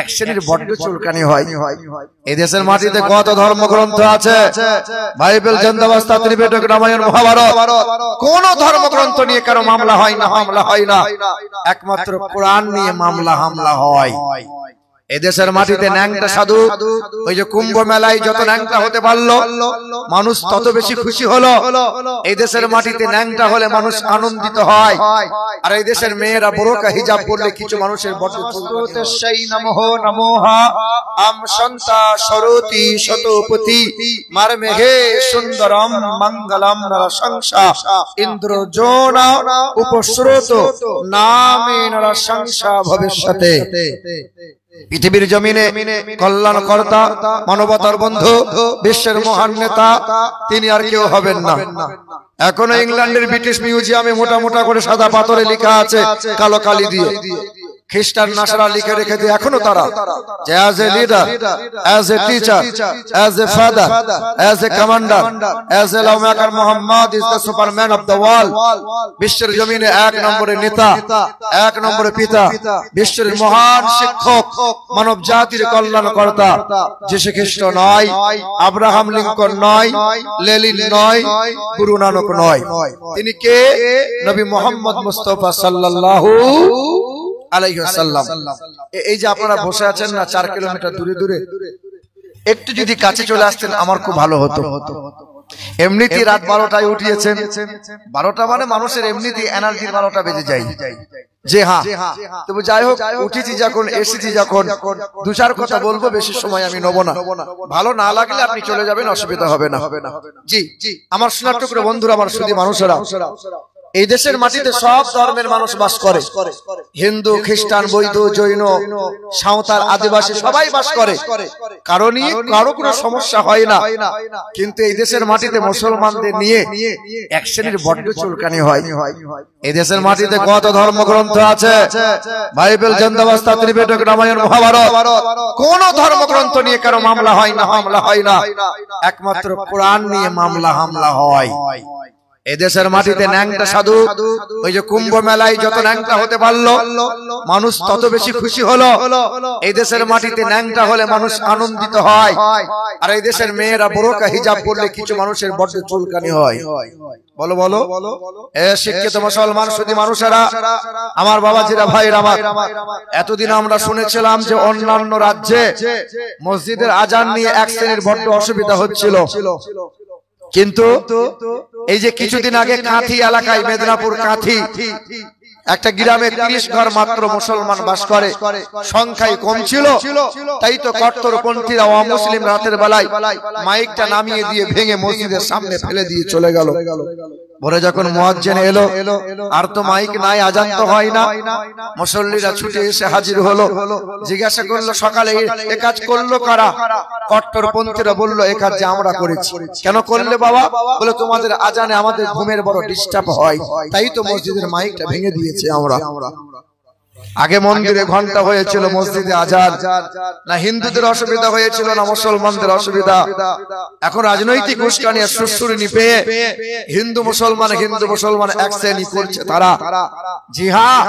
এক শ্রেণীর বড্ড চুলকানি হয়। এদেশের মাটিতে কত ধর্মগ্রন্থ আছে, বাইবেল, জিন্দাবাদ, ত্রিপিটক, রামায়ণ, মহাভারত, কোন ধর্মগ্রন্থ নিয়ে কারো মামলা হয় না, একমাত্র কোরআন নিয়ে মামলা হামলা হয়। এদেশের মাটিতে ন্যাংটা সাধু, ওই যে কুম্ভ মেলায় যত ন্যাংটা হতে পারলো মানুষ তত বেশি খুশি হলো। এই দেশের মাটিতে ন্যাংটা হলে মানুষ আনন্দিত হয়, আর এই দেশের মেয়েরা বোরকা হিজাব পরলে কিছু মানুষের বড় সেই নমঃ নমোহা আম সন্তা সরতি শতপতি মার মেঘে সুন্দরম মঙ্গলম নরসংসা ইন্দ্র জোনা উপস্রোত নামে নরসংসা ভবিষ্যতে। পৃথিবীর জমিনে কল্যাণকর্তা, মানবতার বন্ধু, বিশ্বের মহান নেতা তিনি আর কেউ হবেন না। এখনো ইংল্যান্ডের ব্রিটিশ মিউজিয়ামে মোটা মোটা করে সাদা পাথরে লেখা আছে কালো কালি দিয়ে, খ্রিস্টান নাসারা লিখে রেখেছে এখনো তারা, যে as a leader, as a teacher, as a father, as a commander, as a love maker, Mohammad is the Superman of the world. বিশ্বের জমিনে এক নম্বরে নেতা, এক নম্বরে পিতা, বিশ্বের মহান শিক্ষক, মানব জাতির কল্যাণকর্তা যীশু খ্রিস্ট নয়, আব্রাহাম লিঙ্কন নয়, লেনিন নয়, গুরু নানক নয়, তিনি কে? নবী মোহাম্মদ মুস্তাফা সাল্লাল্লাহু আলাইহি ওয়াসাল্লাম। এই যে আপনারা বসে আছেন না 4 কিলোমিটার দূরে দূরে, একটু যদি কাছে চলে আসতেন আমার খুব ভালো হতো। এমনিতেই রাত 12টায় উঠিয়েছেন, 12টা মানে মানুষের এমনিতেই এনার্জির 12টা বেজে যায়। যে হ্যাঁ, তবে যাই হোক, উঠেছি যখন, এসেছি যখন, 2-4 কথা বলবো, বেশি সময় আমি নেব না। ভালো না লাগলে আপনি চলে যাবেন, অসুবিধা হবে না। জি, আমার সোনারটুকরো বন্ধুরা, আমার সুধী মানুষেরা, এই দেশের মাটিতে সব ধর্মের মানুষ বাস করে, হিন্দু, খ্রিস্টান, বৌদ্ধ, জৈন, সাঁওতাল, আদিবাসী সবাই বাস করে, কারো কোনো সমস্যা হয় না। কিন্তু এই দেশের মাটিতে মুসলমানদের নিয়ে এক শ্রেণীর বড্ড চুলকানি হয়। এই দেশের মাটিতে কত ধর্মগ্রন্থ আছে, বাইবেল, জিন্দাবাদ, ত্রিপিটক, রামায়ণ, মহাভারত, কোন ধর্মগ্রন্থ নিয়ে কারো মামলা হয় না, একমাত্র কোরআন নিয়ে মামলা হামলা হয়। এদেশের মাটিতে ন্যাংটা সাধু, ওই যে কুম্ভ মেলায় যত ন্যাংটা হতে পারলো মানুষ তত বেশি খুশি হলো। এই দেশের মাটিতে ন্যাংটা হলে মানুষ আনন্দিত হয়, আর এই দেশের মেয়েরা বোরকা হিজাব পরলে কিছু মানুষের বড্ড চুলকানি হয়। বলো বলো, এ শিক্ষিত মুসলমান সুধী মানুষেরা, আমার বাবাজিরা, ভাইরা আমার, এতদিন আমরা শুনেছিলাম যে অন্যান্য রাজ্যে মসজিদের আজান নিয়ে এক শ্রেণীর বড্ড অসুবিধা হচ্ছিল, কিন্তু এই যে কিছুদিন আগে কাঁথি এলাকায়, মেদিনীপুর কাঁথি একটা গ্রামে 30 ঘর মাত্র মুসলমান বাস করে, সংখ্যায় কম ছিল, তাই তো কট্টরপন্থীরা অমুসলিম রাতের বেলায় মাইকটা নামিয়ে দিয়ে ভেঙে মসজিদের সামনে ফেলে দিয়ে চলে গেল। ভোরে যখন মুয়াজ্জিন এলো, আর তো মাইক নাই, আজান তো হয় না, মুসল্লিরা ছুটে এসে হাজির হলো। জিজ্ঞাসা করলো সকালে এ কাজ করলো কারা? কট্টরপন্থীরা বললো এ কাজ যে আমরা করেছি। কেন করলে বাবা? বলে তোমাদের আজানে আমাদের ঘুমের বড় ডিস্টার্ব হয়, তাই তো মসজিদের মাইকটা ভেঙে দিয়েছে আমরা। আগে মন্দিরে ঘন্টা হয়েছিল, মসজিদে আজান না। হিন্দুদের অসুবিধা হয়েছিল না মুসলমানদের অসুবিধা। এখন রাজনৈতিক উস্কানি সুরসুরি পেয়ে হিন্দু মুসলমান এক শ্রেণী করছে তারা। জি হ্যাঁ,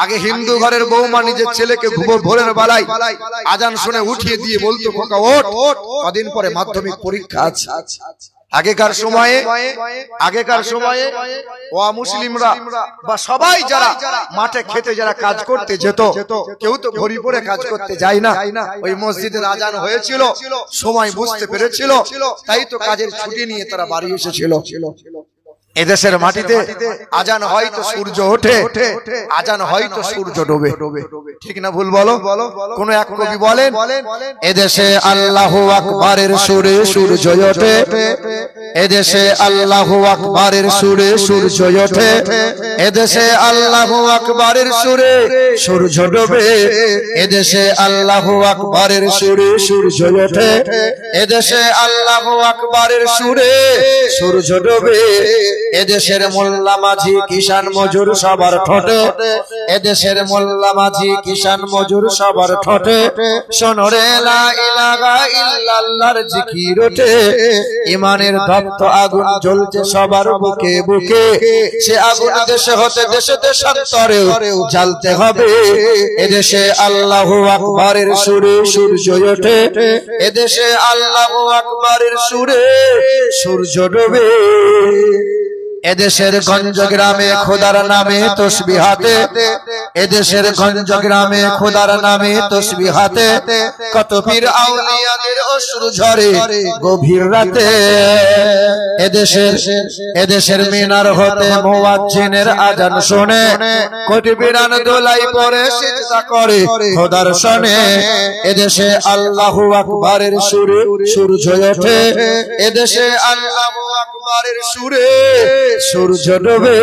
আগে হিন্দু ঘরের বৌমা নিজের ছেলেকে ভোরের বেলায় আজান শুনে উঠিয়ে দিয়ে বলতো খোকা ওঠ, কদিন পরে মাধ্যমিক পরীক্ষা আছে। আগেকার সময়ে মুসলিমরা বা সবাই যারা মাঠে খেতে যারা কাজ করতে যেত, কেউ তো ঘড়ি পরে কাজ করতে যায় না। ওই মসজিদের আজান হয়েছিল, সময় বুঝতে পেরেছিল, তাই তো কাজের ছুটি নিয়ে তারা বাড়ি এসেছিল। এদেশের মাটিতে আজান হয়তো সূর্য ওঠে, আজান হয়তো সূর্য ডোবে, ঠিক না ভুল বলো? কোন এক কবি বলেন, এদেশে আল্লাহু আকবারের সুরে সূর্য ওঠে, এদেশে আল্লাহু আকবারের সুরে সূর্য ওঠে, এদেশে আল্লাহু আকবারের সুরে সূর্য ডোবে, এদেশে আল্লাহু আকবারের সুরে সূর্য ওঠে, এদেশে আল্লাহু আকবারের সুরে সূর্য ডোবে, এদেশের মোল্লা মাঝি কিষান মজুর সবার ঠোঁটে, এদেশের মোল্লা মাঝি কিষান মজুর সবার ঠোঁটে শোনরে লা ইলাহা ইল্লাল্লাহর জিকির ওঠে। ইমানের দপ্ত আগুন জ্বলছে সবার বুকে বুকে, সে আগুন দেশে হতে দেশে দেশান্তরেও জ্বালতে হবে। এদেশে আল্লাহু আকবারের সুরে সূর্য ওঠে, এদেশে আল্লাহু আকবারের সুরে সূর্য ডোবে। এদেশের গঞ্জ গ্রামে খোদার নামে তসবিহাতে, এদেশের গঞ্জ গ্রামে খোদার নামে তসবিহাতে কত পীর আউলিয়াদের অশ্রু ঝরে গভীর রাতে। এদেশের মিনার হতে মুয়াজ্জিনের আজান শুনে কোটি বিরান দোলাই পরে সিজদা করে খোদার শনে। এদেশে আল্লাহু আকবারের সুরে সূর্য ওঠে, এদেশে আল্লাহু আকবারের সুরে সূর্য ডোবে।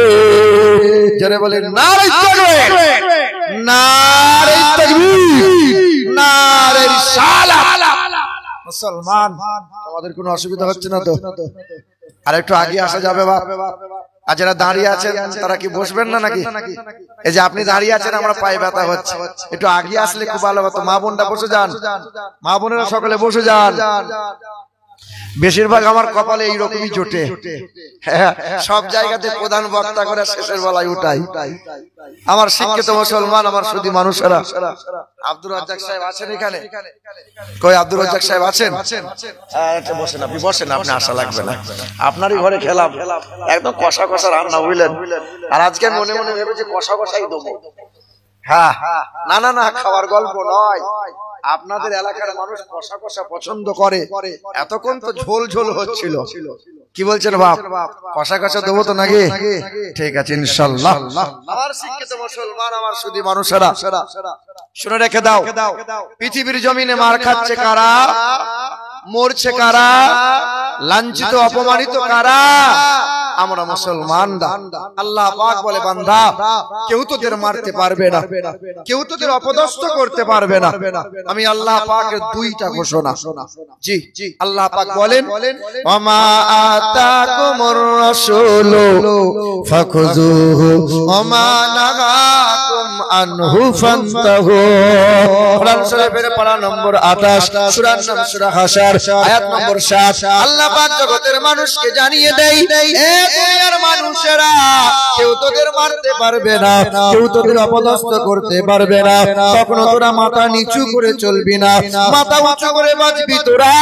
যারা বলেন নারে তাকবীর, নারে তাকবীর, নারে রিসালাত। মুসলমান আমাদের কোনো অসুবিধা হচ্ছে না তো? আর একটু আগে আসা যাবে বাপ? আর যারা দাঁড়িয়ে আছেন তারা কি বসবেন না নাকি? এই যে আপনি দাঁড়িয়ে আছেন, আমরা পায়ে ব্যথা হচ্ছে, একটু আগে আসলে খুব ভালো হতো। মা বোনটা বসে যান, মা বোনেরা সকলে বসে যান। বেশিরভাগ আমার কপালে এইরকমই জোটে, সব জায়গাতে প্রধান বক্তা করে শেষের বেলায় উঠাই। আমার শিক্ষিত মুসলমান, আমার শুধু মানুষেরা। আব্দুর রাজ্জাক সাহেব আছেন এখানে? কই আব্দুর রাজ্জাক সাহেব আছেন? বসেন, আপনি বসেন, আপনি আশা লাগবে না, আপনারই ঘরে খেলাম, একদম কষা কষা রান্না বুঝলেন। আর আজকে মনে মনে ভেবেছি কষা কষাই দেবো। হ্যাঁ, না না না, খাওয়ার গল্প নয়। আপনাদের এলাকার মানুষ কষা কষা পছন্দ করে, এতক্ষণ তো ঝোল ঝোল হচ্ছিল। কি বলছেন বাপ? কষা কষা দেবো তো নাকি? ঠিক আছে ইনশাআল্লাহ। আমার শিক্ষিত মুসলমান, আমার শুধু মানুষেরা শুনে রেখে দাও, পৃথিবীর জমিনে মার খাচ্ছে কারা, মরছে কারা, লাঞ্ছিত অপমানিত কারা? আমরা মুসলমানরা। আল্লাহ পাক বলে, বান্দা কেউ তোদের মারতে পারবে না, কেউ তোদের অপদস্থ করতে পারবে না। আমি আল্লাহ পাকের দুইটা ঘোষণা। জি আল্লাহ পাক বলেন, ওমা আতাকুমুর রাসূলু ফাখুযুহু ওমা নাহাকুম আনহু ফান্তাহু। কোরআন শরীফের পারা নম্বর 28, সূরার নাম সূরা হাশর, আয়াত নম্বর 7। আল্লাহ পাক জগতের মানুষকে জানিয়ে দেয়, দুনিয়ার মানুষেরা কেউ তোদের মারতে পারবে না, কেউ তোদের অপদস্থ করতে পারবে না। কখনো তোরা মাথা নিচু করে চলবি না, মাথা উঁচু করে বাঁচবি তোরা।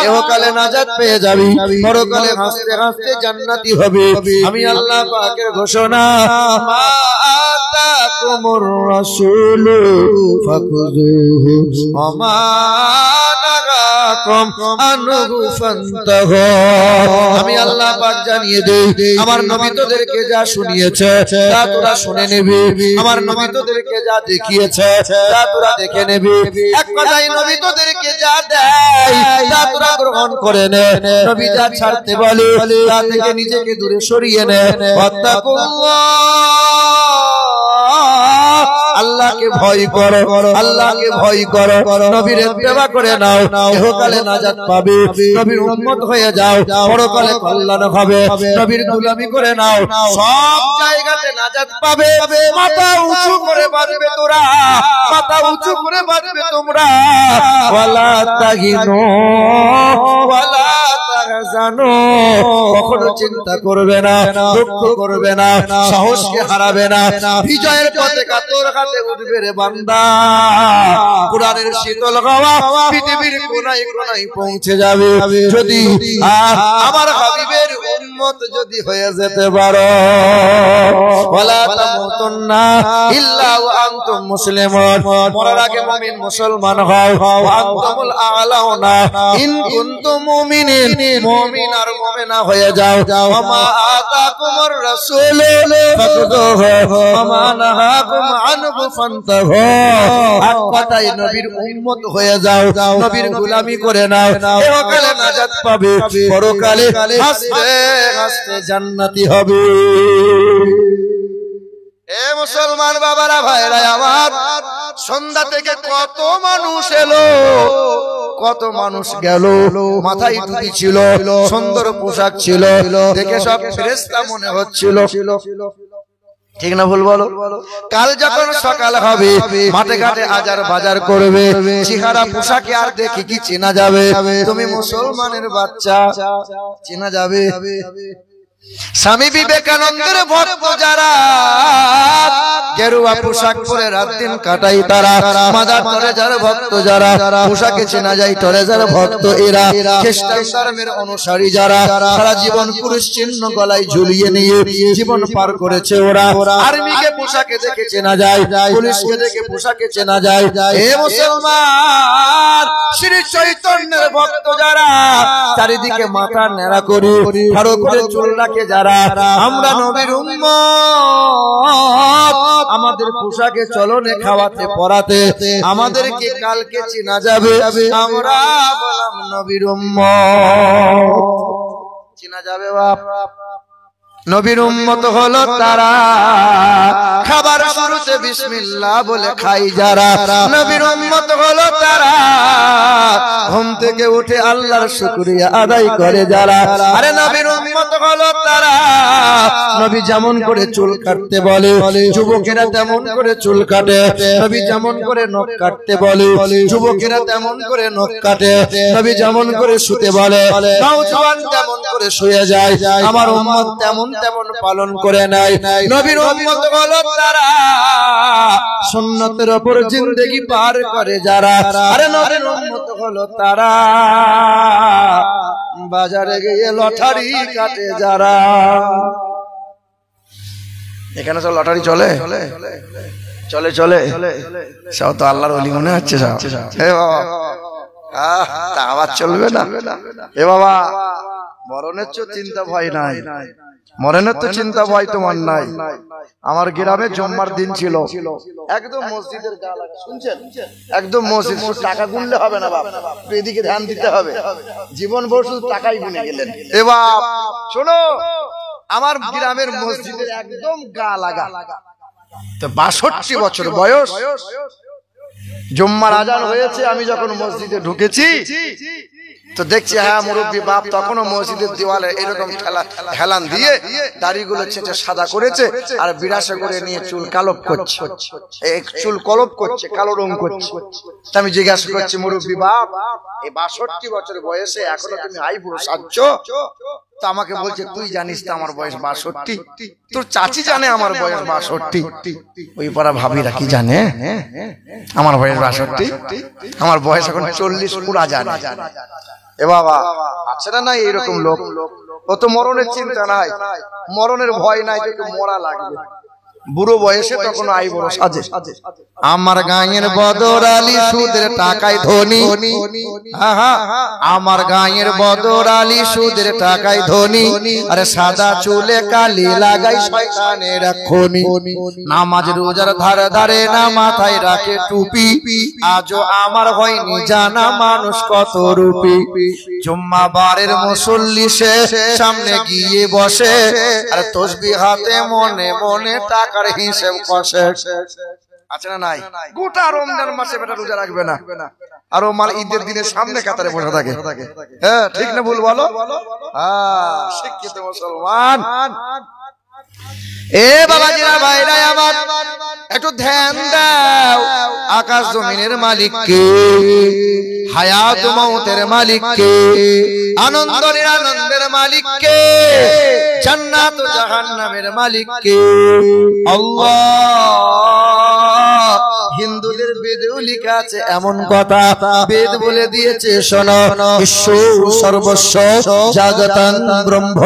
ইহকালে নাজাত পেয়ে যাবি, পরকালে হাসতে হাসতে জান্নাতি হবে। আমি আল্লাহ পাকের ঘোষণা, মা আতাকুমুর রাসূলু ফাখুযুহু ওমা নাহাকুম আনহু ফান্তাহু। আমি আল্লাহ পাক জানিয়ে দেই, আমার নবী তোদেরকে যা শুনিয়েছে তা তোরা শুনে নিবি, আমার নবী তোদেরকে যা দেখিয়েছে তা তোরা দেখে নিবি। এক কথায় নবী তোদেরকে যা দেয় তা তোরা গ্রহণ করে নে, নবী যা ছাড়তে বলে তা থেকে নিজেকে দূরে সরিয়ে নে। আল্লাহকে ভয় করো, আল্লাহকে ভয় করো, নবীর ইত্তেবা করে নাও, ইহকালে নাজাত পাবে। নবীর উম্মত হয়ে যাও, পরকালে কল্যাণ হবে। নবীর গোলামি করে নাও, সব জায়গাতে নাজাত পাবে। মাথা উঁচু করে বাঁচবে তোরা, মাথা উঁচু করে বাঁচবে তোমরা। ওয়ালা তাহিনু ওয়ালা তাহজানু, কখনো চিন্তা করবে না, দুঃখ করবে না, সাহসকে হারাবে না। বিজয়ের পতাকা তোর হাতে উঠবে রে বান্দা। কুরআনের শীতল হাওয়া পৃথিবীর কোনায় কোনায় পৌঁছে যাবে যদি আমার হাবিবের উম্মত যদি হয়ে যেতে পারো। ওয়ালা তামুতুন্না ইল্লা ওয়া আনতুম মুসলিমুন, মরার আগে মুমিন মুসলমান হও। ওয়া আনতুমুল আ'লাউনা ইন কুনতুম মুমিনিন, মুমিন আর মুমিনা হয়ে যাও। ওমা আতাকুমুর রাসূলু ফাখুযুহু ওমা নাহাকুম আনহু ফান্তাহু। এক কথায় নবীর উম্মত হয়ে যাও, নবীর গোলামি করে নাও, ইহকালে নাজাত পাবে, পরকালে হাসতে হাসতে জান্নাতি হবে। এ মুসলমান বাবারা, ভাইরা আমার, সন্ধ্যা থেকে কত মানুষ এলো, কত মানুষ গেল, মাথায় টুপি ছিল, সুন্দর পোশাক ছিল, দেখে সব ফেরেশতা মনে হচ্ছিল। ঠিক না ভুল বলো? কাল যখন সকাল হবে মাঠে ঘাটে আজার বাজার করবে, চেহারা পোশাকে আর দেখে কি চেনা যাবে? তুমি মুসলমানের বাচ্চা, চেনা যাবে? স্বামী বিবেকানন্দের ভক্ত যারা, গেরুয়া পোশাক পরে রাত দিন কাটাই তারা, মাদার টেরেসার ভক্ত যারা, পোশাকে চেনা যায় টেরেসার ভক্ত এরা। খ্রিস্টান ধর্মের অনুসারী যারা, সারা জীবন পুরুষ চিহ্ন গলায় ঝুলিয়ে নিয়ে জীবন পার করেছে ওরা। আর্মিকে পোশাকে দেখে চেনা যায়, পুলিশকে দেখে পোশাকে চেনা যায়। হে মুসলমান, শ্রী চৈতন্যের ভক্ত যারা, চারিদিকে মাথা নেড়া করে ভালো করে চুল রাখে যারা, আমরা নবীর উম্মত, আমাদের পোশাকে চলনে খাওয়াতে পরাতে আমাদেরকে কালকে চেনা যাবে। আমরা বললাম নবীর উম্মত, চেনা যাবে বাপ। নবীর উম্মত হলো তারা, খাবার শুরুতে বিসমিল্লাহ বলে খাই যারা। নবীর উম্মত হলো তারা, ঘুম থেকে উঠে আল্লাহর শুকরিয়া আদায় করে যারা। আরে নবীর উম্মত হলো তারা, নবী যেমন করে চুল কাটতে বলে যুবকেরা তেমন করে চুল কাটে, নবী যেমন করে নখ কাটতে বলে যুবকেরা তেমন করে নখ কাটে, নবী যেমন করে শুতে বলে নওজোয়ান তেমন করে শুয়ে যায়। আমার উম্মত তেমন তেমন পালন করে নাই। নবীর উম্মত হলো তারা, সুন্নতের উপর জিন্দেগি পার করে যারা। আরে নবীর উম্মত হলো তারা, বাজারে গিয়ে লটারি কাটে যারা। এখানে সব লটারি চলে চলে চলে, সব তো আল্লাহর ওলি মনে হচ্ছে সব। হে বাবা, তা আবার চলবে না? এ বাবা, মরণের তো চিন্তা ভয় নাই, মরণের তো চিন্তা ভয় তোমার নাই। আমার গ্রামে জুম্মার দিন ছিল, একদম মসজিদের গা লাগা, শুনছেন? একদম মসজিদ, টাকা গুনলে হবে না বাপ, এদিকে ধ্যান দিতে হবে। জীবন ভর শুধু টাকাই গুনে গেলেন। এ বাপ শোনো, আমার গ্রামের মসজিদের একদম গা লাগা, তো 62 বছর বয়স, জুম্মার আজান হয়েছে। আমি যখন মসজিদে ঢুকেছি তো দেখছি হ্যাঁ মুরব্বী বাপ তখনও মসজিদের দেওয়ালে এরকম হেলান দিয়ে দাড়িগুলো ছেঁচে সাদা করেছে, আর বিরাসে করে নিয়ে চুল কালপ করছে, চুল কলপ করছে, কালো রং করছে। আমি জিজ্ঞাসা করছি, মুরব্বী বাপ, এই 62 বছর বয়সে এখনো তুমি আইবুড়ো সাজছ? তো আমাকে বলছে, তুই জানিস তো আমার বয়স 62, তোর চাচি জানে আমার বয়স 62, ওই পাড়া ভাবিরা কি জানে আমার বয়স 62? আমার বয়স এখন 40 পুরা জানে। এ বাবা, আছে না নাই এরকম লোক? ও তো মরণের চিন্তা নাই, মরণের ভয় নাই, যে মরা লাগবে। বুড়ো বয়সে তখন আই বড় সাজে। আমার গাঁয়ের বদর আলী সুদের টাকায় ধনী, আমার গাঁয়ের বদর আলী সুদের টাকায় ধনী, আরে সাদা চুলে কালি লাগাই শয়তানের খনি, নামাজ রোজার ধারে ধারে না মাথায় রাখে টুপি, আজও আমার হয়নি জানা মানুষ কত রূপী। জুম্মা বারের মুসল্লি সে সামনে গিয়ে বসে, আরে তসবিহ হাতে মনে মনে টাকার হিসেব কষে। আছে না নাই? গোটা রমজান মাসে বেটা রোজা রাখবে না, আর ও মাল ঈদের দিনের সামনে কাতারে বসে থাকে। হ্যাঁ, ঠিক না ভুল বলো? শিক্ষিত মুসলমান, এ বাবাজিরা ভাইরা আমার, একটু ধ্যান দাও। আকাশ জমিনের মালিক কে? হায়াত মউতের মালিক কে? আনন্দ নিরানন্দের মালিক কে? জান্নাত ও জাহান্নামের মালিক কে? আল্লাহ। হিন্দুদের বেদেও লেখা আছে এমন কথা, বেদ বলে দিয়েছে শোনো, ঈশ্বর সর্বস্ব জাগতং ব্রহ্ম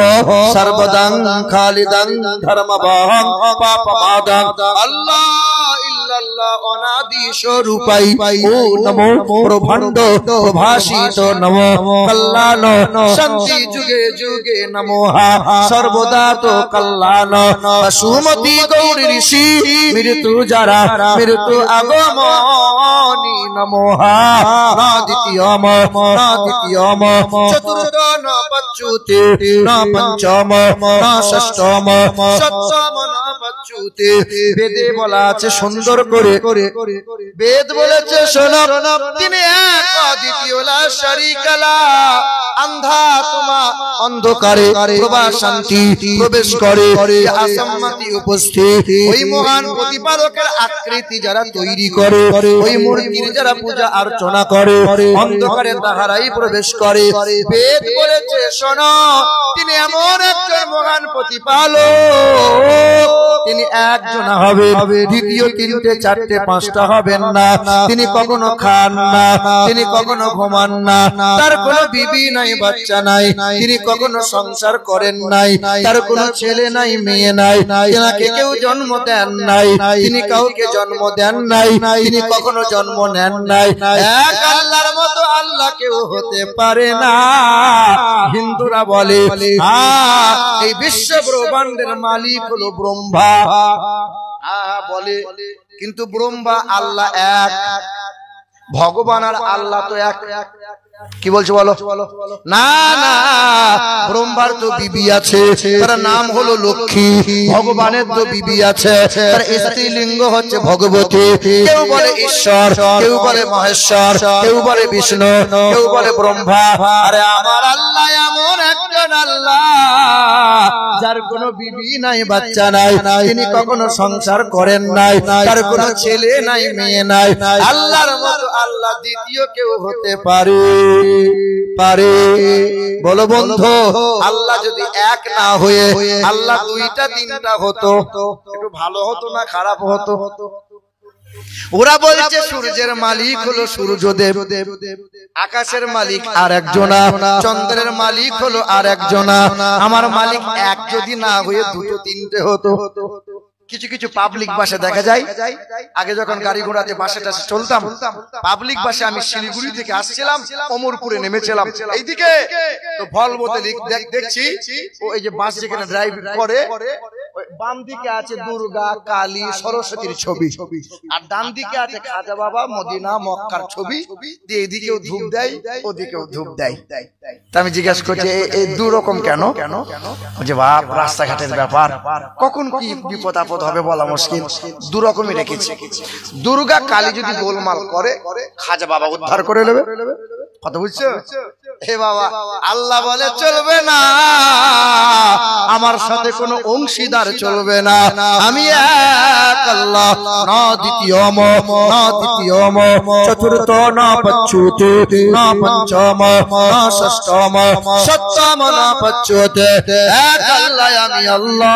সর্বদাং খালিদাং ধর্মবহং পাপমাদং, আল্লাহ ইল্লাল্লাহ অনাদি স্বরূপাই, ও নমো প্রভাণ্ড প্রভাসিত নমো কল্যাণ শান্তি যুগে যুগে নমোহা সর্বদা তো কল্যাণ। সুমতি গৌরী ঋষি মৃত্যু যারা মৃত্যু আগমনি নমোহা, না দ্বিতীয়ম না দ্বিতীয়ম চতুর্থ না পঞ্চুতে না পঞ্চম না ষষ্ঠম সপ্তম না পঞ্চুতে। বেদে বলা আছে সুন্দর করে, বেদ বলেছে শোনো, তিনি এক দ্বিতীয় লা শারীকা লা আন্ধা তোমা অন্ধকারে প্রভা শান্তি প্রবেশ করে আসাম্মাতি উপস্থিত ওই মহান প্রতিপালকের আকৃতি যারা তৈরি করে ওই মূর্তির যারা পূজা অর্চনা করে অন্ধকারে তাহারাই প্রবেশ করে বেদ বলেছে শোনো তিনি এমন একজন মহান প্রতিপালক তিনি একজন হবে দ্বিতীয় তিনটে চারটে পাঁচটা হবেন না তিনি কখনো খান না তিনি কখনো ঘুমান না তার কোনো বিবি নাই বাচ্চা নাই তিনি কখনো সংসার করেন নাই তার কোনো ছেলে নাই মেয়ে নাই তেনাকে কেউ জন্ম দেন নাই তিনি কাউকে জন্ম দেন নাই তিনি কখনো জন্ম নেন নাই এক আল্লাহর মতো আল্লাহ কেউ হতে পারে না হিন্দুরা বলে এই বিশ্ব ব্রহ্মাণ্ডের মালিক হলো ব্রহ্মা বলে কিন্তু ব্রহ্মা আল্লাহ এক ভগবান আর আল্লাহ তো এক কি বলছো বলো না না ব্রহ্মার তো বিবি আছে তার নাম হলো লক্ষ্মী ভগবানের তো বিবি আছে তার স্ত্রীলিঙ্গ হচ্ছে ভগবতী কেউ বলে ঈশ্বর কেউ বলে মহেশ্বর কেউ বলে বিষ্ণু কেউ বলে ব্রহ্মা আরে আমার আল্লাহ এমন একজন আল্লাহ যার কোনো বিবি নাই বাচ্চা নাই তিনি কখনো সংসার করেন নাই তার কোনো ছেলে নাই মেয়ে নাই আল্লাহর মতো আল্লাহ দ্বিতীয় কেউ হতে পারে বলো বন্ধু আল্লাহ যদি এক না হয়ে আল্লাহ দুইটা তিনটা হতো একটু ভালো হতো না খারাপ হতো ওরা বলছে সূর্যের মালিক হলো সূর্যদেব আকাশের মালিক আর একজনা চন্দ্রের মালিক হলো আর একজনা আমার মালিক এক যদি না হয়ে দুটো তিনটে হতো কিছু কিছু পাবলিক বাসে দেখা যায় আগে যখন গাড়ি ঘোড়াতে বাসে টাসে চলতাম পাবলিক বাসে আমি শিলিগুড়ি থেকে আসছিলাম অমরপুরে নেমেছিলাম এইদিকে তো ভলভোতে দেখছি ও এই যে বাস যেখানে ড্রাইভ করে বাম দিকে আছে দুর্গা কালী সরস্বতীর ছবি আর ডান দিকে আছে খাজা বাবা মদিনা মক্কার ছবি দিয়ে এদিকেও ধূপ দেয় ওদিকেও ধূপ দেয় তা আমি জিজ্ঞাসা করছি এই দু রকম কেন যে বাপ রাস্তাঘাটের ব্যাপার কখন কি বিপদ আপদ হবে বলা মুশকিল দু রকমই রেখেছে দুর্গা কালী যদি গোলমাল করে খাজা বাবা উদ্ধার করে নেবে কথা বুঝছো হে বাবা আল্লাহ বলে চলবে না আমার সাথে কোনো অংশীদার চলবে না আমি এক আল্লাহ না দ্বিতীয়ম না তৃতীয়ম চতুর্থ না পঞ্চমী না পঞ্চম না ষষ্ঠম সপ্তম না পঞ্চমী এক আল্লাহ আমি আল্লাহ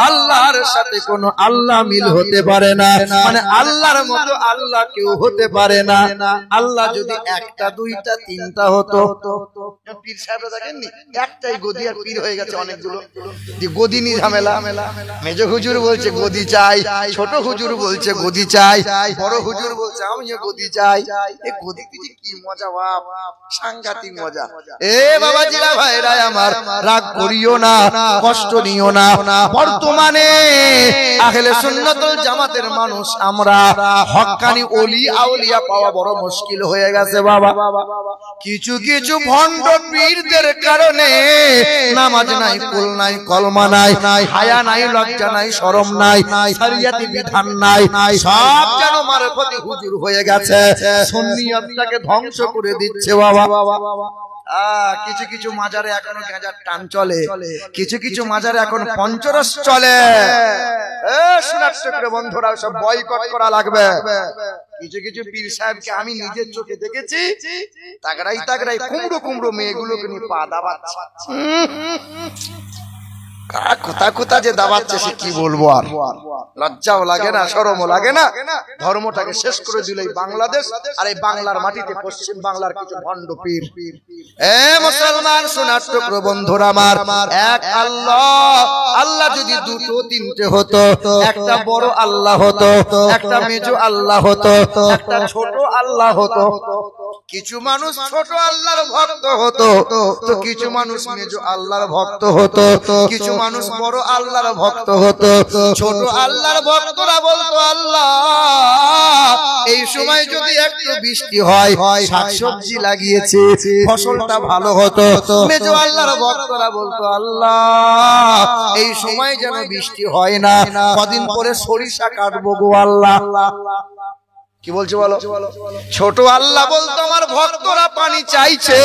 আল্লাহর সাথে কোনো আল্লাহ মিল হতে পারে না মানে আল্লাহর মতো আল্লাহ কেউ হতে পারে না আল্লাহ যদি একটা দুইটা তিনটা হতো পীর সাহেবরা দেখেননি একটাই গদি আর পীর হয়ে গেছে অনেকগুলো গদি নি ঝামেলা মেজ হুজুর বলছে গদি চাই ছোট হুজুর বলছে গদি চাই বড় হুজুর বলছে আমিও গদি চাই এই গদি কি মজা বাপ সাংঘাতিক মজা এ বাবাজিরা ভাইরা আমার রাগ করিও না কষ্ট নিও না বর্তমানে আহলে সুন্নাতুল জামাতের মানুষ আমরা হক্কানি ওলি আউলিয়া পাওয়া বড় মুশকিল হয়ে গেছে বাবা কিছু কিছু ভণ্ড পীরদের কারণে নামাজ নাই কুল নাই কলমা নাই হায়া নাই লজ্জা নাই শরম নাই শরিয়তি বিধান নাই সব যেন মারফতি হুজুর হয়ে গেছে সুন্নিয়তটাকে ধ্বংস করে দিচ্ছে বাবা কিছু কিছু মাজারে এখনো গাঁজার টান চলে কিছু কিছু মাজারে এখন পঞ্চরস চলে শোনার বন্ধুরা সব বয়কট করা লাগবে কিছু কিছু পীর সাহেবকে আমি নিজের চোখে দেখেছি তাগড়াই কুমড়ো মেয়েগুলোকে নিয়ে পা দাবাচ্ছে কোথা যে দাবাচ্ছে সে কি বলবো আর লজ্জাও লাগে না শরমও লাগে না ধর্মটাকে শেষ করে দিল এই বাংলাদেশ আর এই বাংলার মাটিতে পশ্চিম বাংলার কিছু ভণ্ড পীর মুসলমান শোনার টুকরো বন্ধুরা আমার এক আল্লাহ যদি দুটো তিনটে হতো একটা বড় আল্লাহ হতো একটা মেজো আল্লাহ হতো একটা ছোট আল্লাহ হতো কিছু মানুষ ছোট আল্লাহর ভক্ত হতো তো কিছু মানুষ মেজো আল্লাহর ভক্ত হতো কিছু মানুষ বড় আল্লাহর ভক্ত হতো ছোট আল্লাহর ভক্তরা বলতো আল্লাহ এই সময় যদি একটু বৃষ্টি হয় শাকসবজি লাগিয়েছে ফসলটা ভালো হতো মেজো আল্লাহর ভক্তরা বলতো আল্লাহ এই সময় যেন বৃষ্টি হয় না কদিন পরে সরিষা কাটবো গো আল্লাহ কি বলছে বলো? ছোট আল্লাহ বলতো আমার ভক্তরা পানি চাইছে,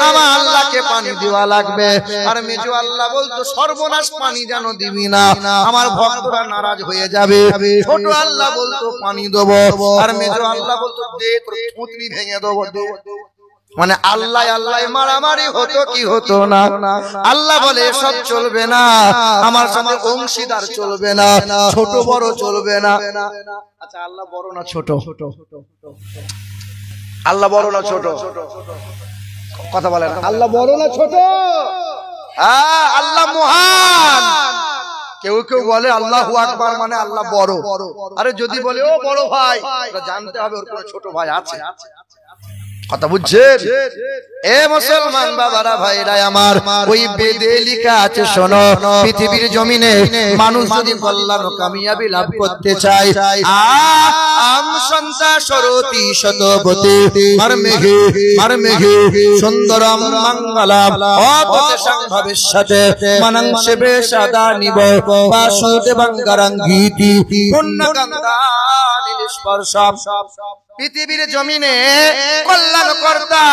আমার আল্লাহকে পানি দেওয়া লাগবে। আর মেজো আল্লাহ বলতো সর্বনাশ, পানি যেন দিবি না, আমার ভক্তরা নারাজ হয়ে যাবে। ছোট আল্লাহ বলতো পানি দেবো, আর মেজো আল্লাহ বলতো দে, তোর পুঁতলি ভেঙে দেবো, দে। মানে আল্লাহ আল্লাহ মারামারি হতো কি হতো না? আল্লাহ বলে সব চলবে না, আমার সাথে অংশীদার চলবে না, ছোট বড় চলবে না। আচ্ছা আল্লাহ বড় না ছোট? আল্লাহ বড় না ছোট? কথা বলেন, আল্লাহ বড় না ছোট? আল্লাহ মহান। কেউ কেউ বলে আল্লাহু আকবার মানে আল্লাহ বড়। আরে যদি বলে ও বড় ভাই, জানতে হবে ওর কোনো ছোট ভাই আছে। কথা বুঝছেন? এ মুসলমান বাবারা ভাইরা আমার, ওই বেদে লেখা আছে শোনো, পৃথিবীর জমিনে মানুষ যদি কল্যাণ ও কামিয়াবি লাভ করতে চায়, আম সন্তা সরতি শতবতী মারমেঘে সুন্দরম মঙ্গলাম অততেষাং ভবিষ্যতে মনং শিবে সদা নিব বাসুদেবং গরঙ্গীতি পুণ্যগন্ধানিল স্পর্শম। পৃথিবীর জমিনে কল্যাণকর্তা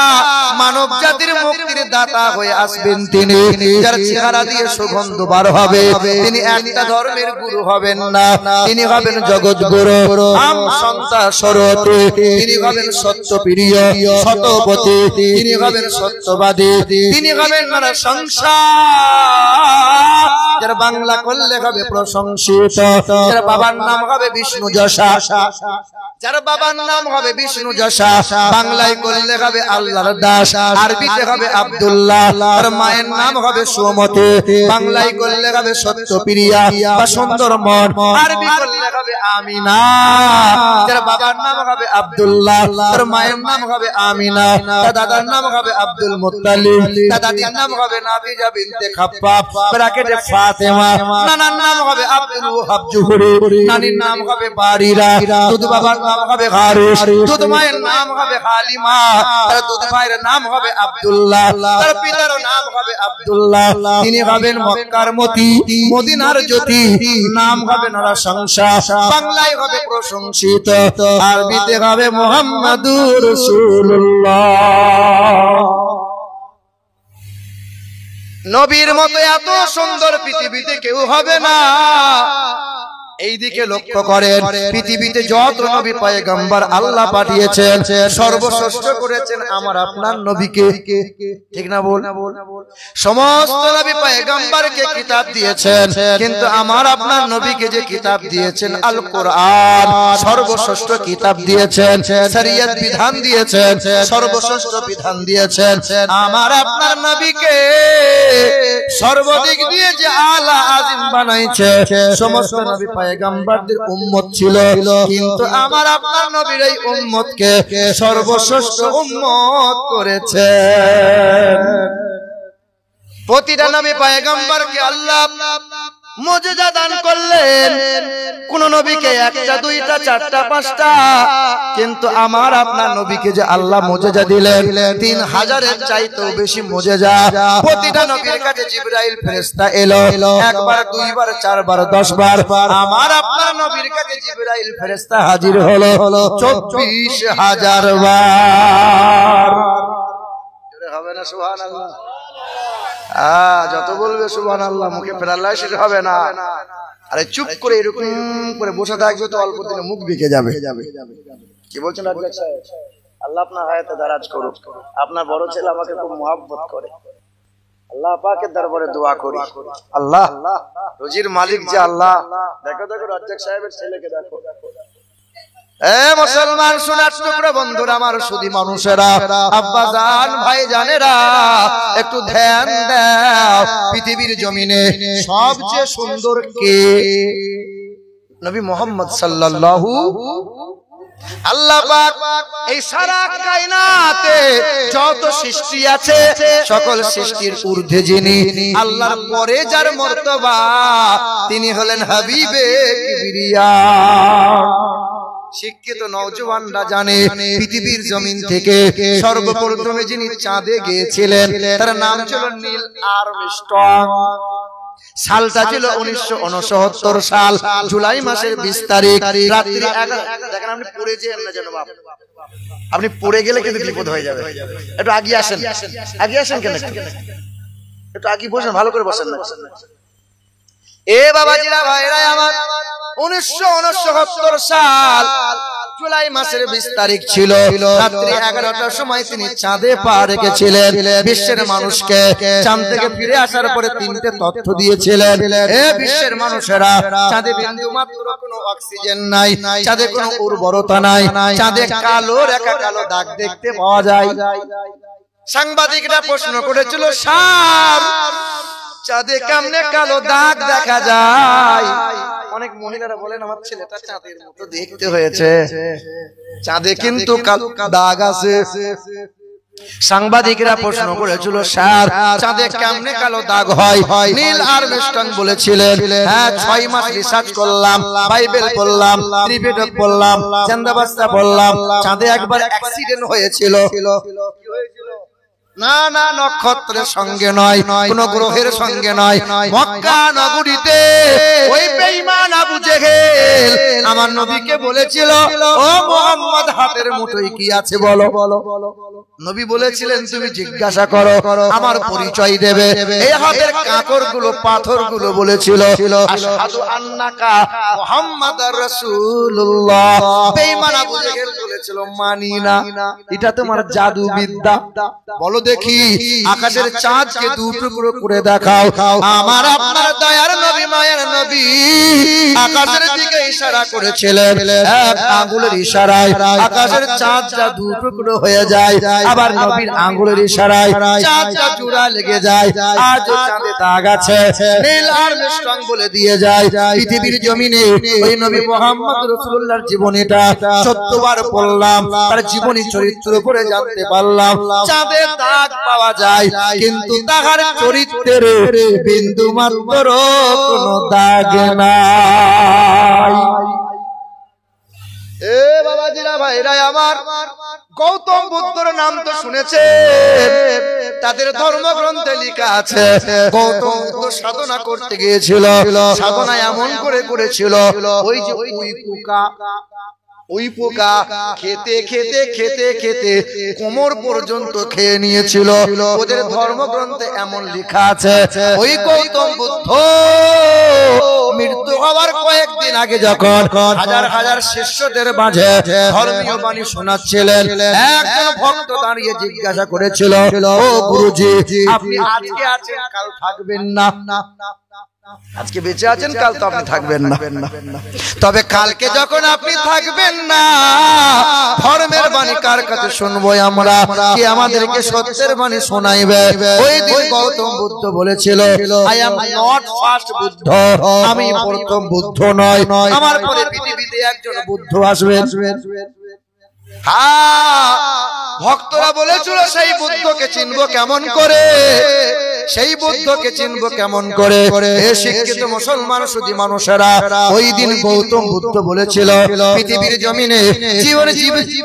মানব জাতির মুক্তির দাতা হয়ে আসবেন তিনি, যার চেহারা দিয়ে সুগন্ধ বার হবে। তিনি একটা ধর্মের গুরু হবেন না, তিনি হবেন জগৎ গুরু। আম সন্তা সরতে, তিনি হবেন সত্যপ্রিয় শতপতি, তিনি হবেন সত্যবাদী, তিনি হবেন নানা সংসার। যার বাংলা করলে হবে প্রশংসিত, যার বাবার নাম হবে বিষ্ণু যশা, যার বাবার নাম হবে বিষ্ণু যশা, বাংলায় করলে হবে আল্লাহর দাস, আরবিতে হবে আব্দুল্লাহ। আর মায়ের নাম হবে সুমতি, বাংলায় করলে হবে সত্যপ্রিয়া বা সুন্দর মন, আরবি করলে হবে আমিনা। যার বাবার নাম হবে আব্দুল্লাহ, তার মায়ের নাম হবে আমিনা, তার দাদার নাম হবে আব্দুল মুত্তালিব, তার দাদির নাম হবে নাফিজা বিনতে খাপ্পাব, ব্র্যাকেটে ফাতেমা, নানার নাম হবে আব্দুল ওয়াহাব জুহরি, নানির নাম হবে বারিরা, দুধ বাবার নাম হবে হারিস, দুধ মায়ের নাম হবে হালিমা, তার দুধ ভাইয়ের নাম হবে আব্দুল্লাহ, তার পিতার নাম হবে আব্দুল্লাহ। তিনি হবেন মক্কার মতি, মদিনার জ্যোতি, নাম হবে নারা সংসার, বাংলায় হবে প্রশংসিত, আরবিতে হবে মুহাম্মাদুর রাসূলুল্লাহ। নবীর মতো এত সুন্দর পৃথিবীতে কেউ হবে না। এই দিকে লক্ষ্য করেন, পৃথিবীতে যত নবী পয়গম্বর আল্লাহ পাঠিয়েছেন, সর্বশ্রেষ্ঠ করেছেন আমার আপনার নবীকে। ঠিক না বল? সমস্ত নবী পয়গম্বরকে কিতাব দিয়েছেন, কিন্তু আমার আপনার নবীকে যে কিতাব দিয়েছেন আল কোরআন, সর্বশ্রেষ্ঠ কিতাব দিয়েছেন, শরীয়ত বিধান দিয়েছেন, সর্বশ্রেষ্ঠ বিধান দিয়েছেন। আমার আপনার নবীকে সর্বদিক দিয়ে যে আলা আজিম বানাইছে। সমস্ত নবী পয়গম্বরদের উম্মত ছিল, কিন্তু আমার আপনার নবীর এই উম্মতকে সর্বশ্রেষ্ঠ উম্মত করেছেন। প্রতিটা নবী পয়গম্বরকে আল্লাহ মুজিজা দান করলেন, কোন নবীকে একটা দুইটা চারটা পাঁচটা, কিন্তু আমার আপনার নবীকে যে আল্লাহ মুজিজা দিলেন 3000-এর চাইতেও বেশি মুজিজা। প্রতিটা নবীর কাছে জিবরাইল ফেরেশতা এলো, একবার দুইবার চারবার 10 বার। আমার আপনার নবীর কাছে জিবরাইল ফেরেশতা হাজির হলো 24000 বার। হবে না সুবহানাল্লাহ? যত বলবে সুবহানাল্লাহ মুখে প্যারালাইসিস শেষ হবে না। আরে চুপ করে এরকম করে বসে থাকবে তো অল্প দিনে মুখ বিকে যাবে। কি বলছেন রাজ্জাক সাহেব? আল্লাহ আপনার হায়াতে দারাজ করুক। আপনার বড় ছেলে আমাকে খুব মহব্বত করে, আল্লাহ পাকের দরবারে দোয়া করি, আল্লাহ রুজির মালিক যে আল্লাহ। দেখো দেখো রাজ্জাক সাহেবের ছেলেকে দেখো। মুসলমান সোনার টুকরো বন্ধুরা, আমার সুধী মানুষেরা, আব্বা জান ভাই জানেরা, একটু ধ্যান দাও। পৃথিবীর জমিনে সবচেয়ে সুন্দর কে? নবী মুহাম্মদ সাল্লাল্লাহু। আল্লাহ পাক এই সারা কায়নাতে যত সৃষ্টি আছে, সকল সৃষ্টির ঊর্ধ্বে যিনি, আল্লাহর পরে যার মর্তবা, তিনি হলেন হাবিবে কিবরিয়া। শিক্ষিত নওজওয়ানরা জানে, পৃথিবীর জমিন থেকে সর্বপ্রথমে যিনি চাঁদে গিয়েছিলেন তার নাম ছিল নীল আর্মস্ট্রং। সালটা ছিল 1969 সাল, জুলাই মাসের 20 তারিখ রাত্রি 11। দেখেন আপনি পড়ে যেন না যেন বাপ, আপনি পড়ে গেলে কিন্তু বিপদ হয়ে যাবে। একটু আগে আসেন, আগে আসেন, কেন একটু আগে বসেন, ভালো করে বসেন না। এ বাবাজিরা ভাইরা আমার, 1969 সাল জুলাই মাসের 20 তারিখ ছিল, রাত্রি 11টার সময় তিনি চাঁদে পা রেখেছিলেন। বিশ্বের মানুষকে চাঁদ থেকে ফিরে আসার পরে তিনটে তথ্য দিয়েছিলেন। এ বিশ্বের মানুষেরা, চাঁদে বিন্দু মাত্র কোনো অক্সিজেন নাই, চাঁদে কোনো উর্বরতা নাই, চাঁদে কালো রেখা, কালো দাগ দেখতে পাওয়া যায়। সাংবাদিকরা প্রশ্ন করেছিল, স্যার চাঁদে কেমনে কালো দাগ দেখা যায়? অনেক মহিলারা বলেন আমার ছেলেটা চাঁদের মতো দেখতে হয়েছে, চাঁদে কিন্তু কালো দাগ আছে। সাংবাদিকরা প্রশ্ন করেছিল, স্যার চাঁদে কেমনে কালো দাগ হয়? নীল আর্মস্ট্রং বলেছিলেন, হ্যাঁ 6 মাস রিসার্চ করলাম, বাইবেল পড়লাম, ত্রিপিটক পড়লাম, জান্দাবাস্তা পড়লাম, চাঁদে একবার অ্যাক্সিডেন্ট হয়েছিল। না না, নক্ষত্রের সঙ্গে নয়, কোন গ্রহের সঙ্গে নয়, মক্কা নগরীতে ওই বেঈমান আবু জেহেল আমার নবীকে বলেছিল, ও মুহাম্মদ হাতের মুঠোয় কি আছে বলো। নবী বলেছিলেন, তুমি জিজ্ঞাসা করো, আমার পরিচয় দেবে। এই হাতের কাঁকর গুলো, পাথর গুলো বলেছিল, আশহাদু আন্নাকা মুহাম্মাদুর রাসূলুল্লাহ। বেঈমান আবু জেহেল বলেছিল, মানি না, এটা তোমার জাদু বিদ্যা। বলো দেখি, আকাশের চাঁদকে দু টুকরো করে দেখাও। আমার আপনার দয়ার নবী, মায়ের নবী আকাশের দিকে ইশারা করেছিলেন, এক আঙ্গুলের ইশারায় আকাশের চাঁদটা দু টুকরো হয়ে যায়, আবার নবীর আঙ্গুলের ইশারায় চাঁদটা জোড়া লেগে যায়। আজ চাঁদে দাগ আছে, নীল আর্মস্ট্রং বলে দিয়ে যায়। পৃথিবীর জমিনে ওই নবী মুহাম্মদ রাসূলুল্লাহর জীবনীটা 14 বার পড়লাম, তার জীবনী চরিত্র পড়ে জানতে পারলাম চাঁদের দাগ পাওয়া যায়, কিন্তু তাহার চরিত্রের বিন্দু মাত্র কোনো দাগ নাই। এ বাবাজিরা ভাইরা আমার, গৌতম বুদ্ধর নাম তো শুনেছে, তাদের ধর্মগ্রন্থে লেখা আছে গৌতম বুদ্ধ সাধনা করতে গিয়েছিল, সাধনা এমন করে করেছিল, ওই যে ওই পোকা খেতে খেতে খেতে খেতে কোমর পর্যন্ত খেয়ে নিয়েছিল। ওদের ধর্মগ্রন্থে এমন লেখা আছে, ওই গৌতম বুদ্ধ মৃত্যু হওয়ার কয়েকদিন আগে যখন হাজার হাজার শিষ্যদের মাঝে ধর্মীয় বাণী শোনাচ্ছিলেন, একজন ভক্ত দাঁড়িয়ে জিজ্ঞাসা করেছিল, ও গুরুজি, আপনি আজকে আছেন, কাল থাকবেন না। আজকে বেঁচে আছেন, কাল তো আপনি থাকবেন না, তবে কালকে যখন আপনি থাকবেন না, ধর্মের বাণী কার কাছে শুনবো আমরা? কি আমাদেরকে সত্যের বাণী শোনাইবে? ওই দিন গৌতম বুদ্ধ বলেছিল, I am not first Buddha, আমি প্রথম বুদ্ধ নয়, আমার পরে পৃথিবীতে একজন বুদ্ধ আসবেন। ভক্তরা বলেছিল, সেই বুদ্ধকে চিনবো কেমন করে, সেই বুদ্ধকে চিনবো কেমন করে? হে শিক্ষিত মুসলমান সুধী মানুষেরা, ওই দিন গৌতম বুদ্ধ বলেছিল, পৃথিবীর জমিনে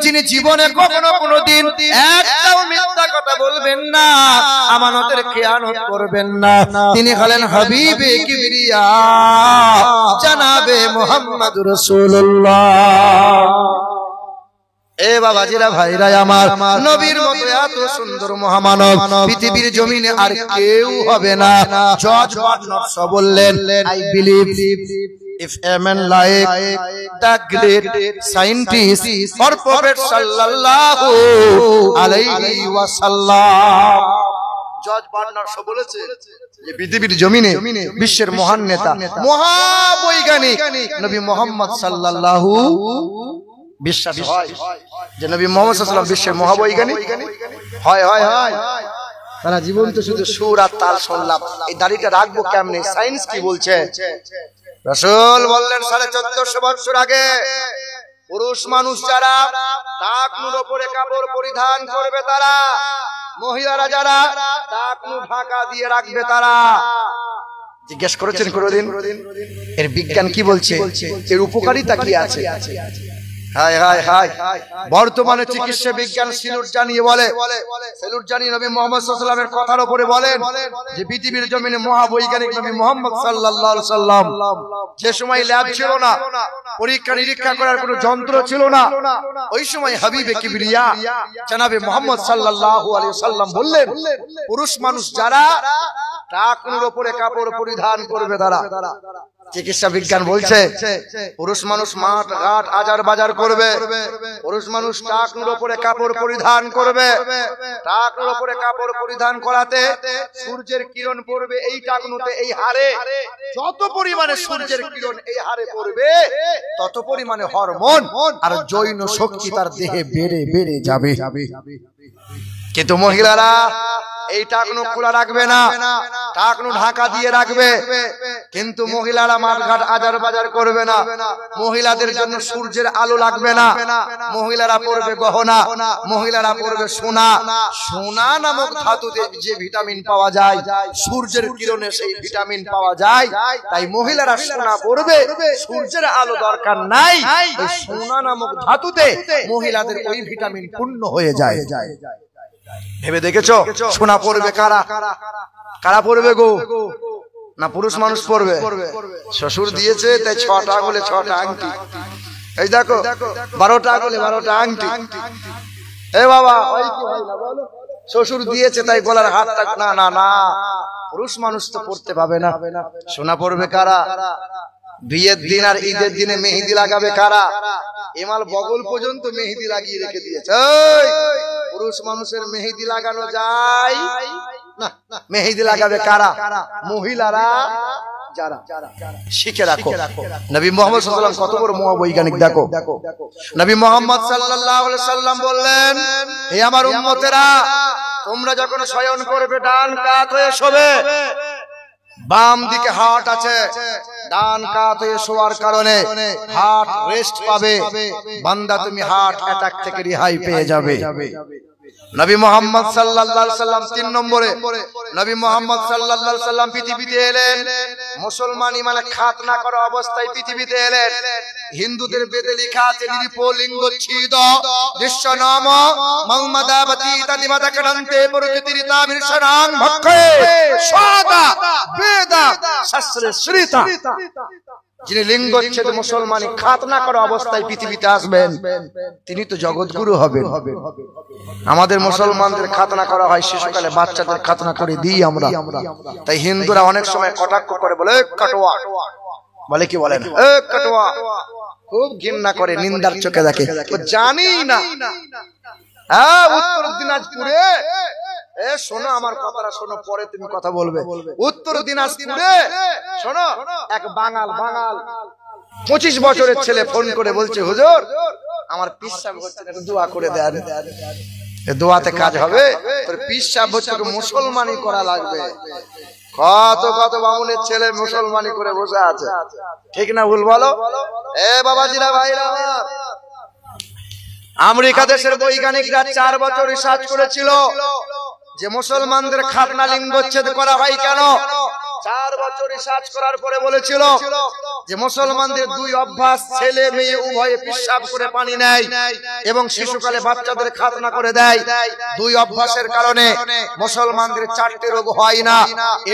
যিনি জীবনে কখনো কোনোদিন একটাও মিথ্যা কথা বলবেন না, আমানতের খেয়ানত করবেন না, তিনি হলেন হাবিবে কিবরিয়া জানাবে মুহাম্মদুর রাসূলুল্লাহ। এ বাবাজিরা ভাইরা আমার, নবীর মতো এত সুন্দর মহামানব পৃথিবীর জমিনে আর কেউ হবে না। জর্জ বার্নার্ড শ বললেন, I believe if a man like the great scientist or prophet sallallahu alayhi wa sallam, George Bernard Shaw বলেছে যে পৃথিবীর জমিনে বিশ্বের মহান নেতা, মহাবৈজ্ঞানিক নবী মুহাম্মদ সাল্লাল্লাহু, বিশ্বাস হয় যে নবী মুহাম্মদ সাল্লাল্লাহু আলাইহি ওয়াসাল্লাম বিশ্বের মহাবৈজ্ঞানিক হয়। তারা জীবন্ত শুধু সুর আর তাল শুনলাম, এই দাড়িটা রাখবো কেমনে? সায়েন্স কি বলছে? রাসূল বললেন 1450 বছর আগে পুরুষ মানুষ যারা টাকনুর উপরে কাপড় পরিধান করবে, তারা মহিলারা যারা টাকনু ঢাকা দিয়ে রাখবে, তারা। জিজ্ঞেস করেছেন কোনদিন এর বিজ্ঞান কি বলছে, এর উপকারিতা কি আছে? হায় হায় হায় বর্তমানে চিকিৎসা বিজ্ঞান সিলুট জানিয়ে বলে, সিলুট জানিয়ে নবী মুহাম্মদ সাল্লাল্লাহু আলাইহি ওয়াসাল্লামের কথার উপরে বলেন যে পৃথিবীর জমিনে মহাবৈজ্ঞানিক নবী মুহাম্মদ সাল্লাল্লাহু আলাইহি ওয়াসাল্লাম যে সময় ল্যাব ছিল না, পরীক্ষা নিরীক্ষা করার কোনো যন্ত্র ছিল না, ওই সময় হাবিবে কিবরিয়া জনাবে মুহাম্মদ সাল্লাল্লাহু আলাইহি ওয়াসাল্লাম বললেন পুরুষ মানুষ যারা টাকনুর উপরে কাপড় পরিধান করবে তারা, চিকিৎসা বিজ্ঞান বলছে পুরুষ মানুষ মাঠ ঘাট আজার বাজার করবে, পুরুষ মানুষ টাকনুর উপরে কাপড় পরিধান করবে, টাকনুর উপরে কাপড় পরিধান করাতে সূর্যের কিরণ পড়বে এই টাকনুতে, এই হাড়ে যত পরিমাণে সূর্যের কিরণ এই হাড়ে পড়বে তত পরিমাণে হরমোন আর জৈন শক্তি তার দেহে বেড়ে বেড়ে যাবে। কিন্তু মহিলারা এই টাকনু খোলা রাখবে না, টাকনু ঢাকা দিয়ে রাখবে, কিন্তু মহিলারা মাঠঘাট আজার বাজার করবে না, মহিলাদের জন্য সূর্যের আলো লাগবে না, মহিলারা পরবে গহনা, মহিলারা পরবে সোনা, সোনা নামক ধাতুতে যে ভিটামিন পাওয়া যায় সূর্যের কিরণে সেই ভিটামিন পাওয়া যায়, তাই মহিলারা সোনা পরবে, সূর্যের আলো দরকার নাই, ওই সোনা নামক ধাতুতে মহিলাদের ওই ভিটামিন পূর্ণ হয়ে যায়। ভেবে দেখেছো সোনা পড়বে কারা, কারা পড়বে গো? না পুরুষ মানুষ পড়বে? শ্বশুর দিয়েছে তাই 6টা আঙুলে 6টা আংটি, এই দেখো 12টা আঙুলে 12টা আংটি, এ বাবা শ্বশুর দিয়েছে তাই গলার হাতটা, না না না, পুরুষ মানুষ তো পড়তে পাবে না। সোনা পড়বে কারা? বিয়ের দিন আর ঈদের দিনে মেহেদি লাগাবে কারা? এমাল বগল পর্যন্ত মেহেদি লাগিয়ে রেখে দিয়েছে। পুরুষ মানুষের মেহেদি লাগানো যায় না, মেহেদি লাগাবে কারা? মহিলারা যারা। শিখে রাখো নবী মুহাম্মদ সাল্লাল্লাহু আলাইহি ওয়াসাল্লাম কত বড় মহাবৈজ্ঞানিক। দেখো নবী মুহাম্মদ সাল্লাল্লাহু আলাইহি ওয়াসাল্লাম বললেন, হে আমার উম্মতেরা, তোমরা যখন শয়ন করবে ডান কাত হয়ে শোবে, বাম দিকে হার্ট আছে, ডান কাত হয়ে শোয়ার কারণে হার্ট রেস্ট পাবে, বান্দা তুমি হার্ট অ্যাটাক থেকে রেহাই পেয়ে যাবে। নবী মুহাম্মদ সাল্লাল্লাহু আলাইহি ওয়াসাল্লাম 3 নম্বরে নবী মুহাম্মদ সাল্লাল্লাহু আলাইহি ওয়াসাল্লাম পৃথিবীতে এলেন, মুসলমানি মানে খাতনা করা অবস্থায় পৃথিবীতে এলেন। হিন্দুদের বেদে লেখা আছে নিরুপলিঙ্গচ্ছেদ দৃশ্য নাম মৌমদাবতী তদিবত করন্তে প্রকৃতিরিতা বিরশনাং ভক্ষে সাদা বেদা শাস্ত্রে শ্রীতা। যিনি লিঙ্গচ্ছেদ মুসলমানি খাতনা করা অবস্থায় পৃথিবীতে আসবেন তিনি তো জগৎগুরু হবেন। আমাদের মুসলমানদের খাতনা করা হয় শিশুকালে, বাচ্চাদের খাতনা করে দিই আমরা, তাই হিন্দুরা অনেক সময় কটাক্ষ করে বলে কাটোয়া, বলে কি বলেন কাটোয়া, খুব ঘৃণা করে, নিন্দার চোখে দেখে, জানি না। হ্যাঁ উত্তর দিনাজপুরে, শোনো আমার কথাটা শোনো, পরে তুমি কথা বলবে। উত্তর দিনাজপুরে শোনো, এক বাঙাল 25 বছরের ছেলে ফোন করে বলছে, হুজুর আমার পিসাব হচ্ছে, একটু দোয়া করে দেন। দোয়াতে কাজ হবে? তোর পিসাব হচ্ছে, মুসলমানি করা লাগবে। কত কত বামুনের ছেলে মুসলমানি করে বসে আছে, ঠিক না ভুল বলো? এ বাবাজিরা ভাইরা, আমেরিকা দেশের বৈজ্ঞানিকরা 4 বছর রিসার্চ করেছিল যে মুসলমানদের খাতনা লিঙ্গচ্ছেদ করা হয় কেন। 4 বছর রিসার্চ করার পরে বলেছিল যে মুসলমানদের 2 অভ্যাস, ছেলে মেয়ে উভয়ে পেশাব করে পানি নেয় এবং শিশুকালে বাচ্চাদের খাতনা করে দেয়। 2 অভ্যাসের কারণে মুসলমানদের 4টে রোগ হয় না,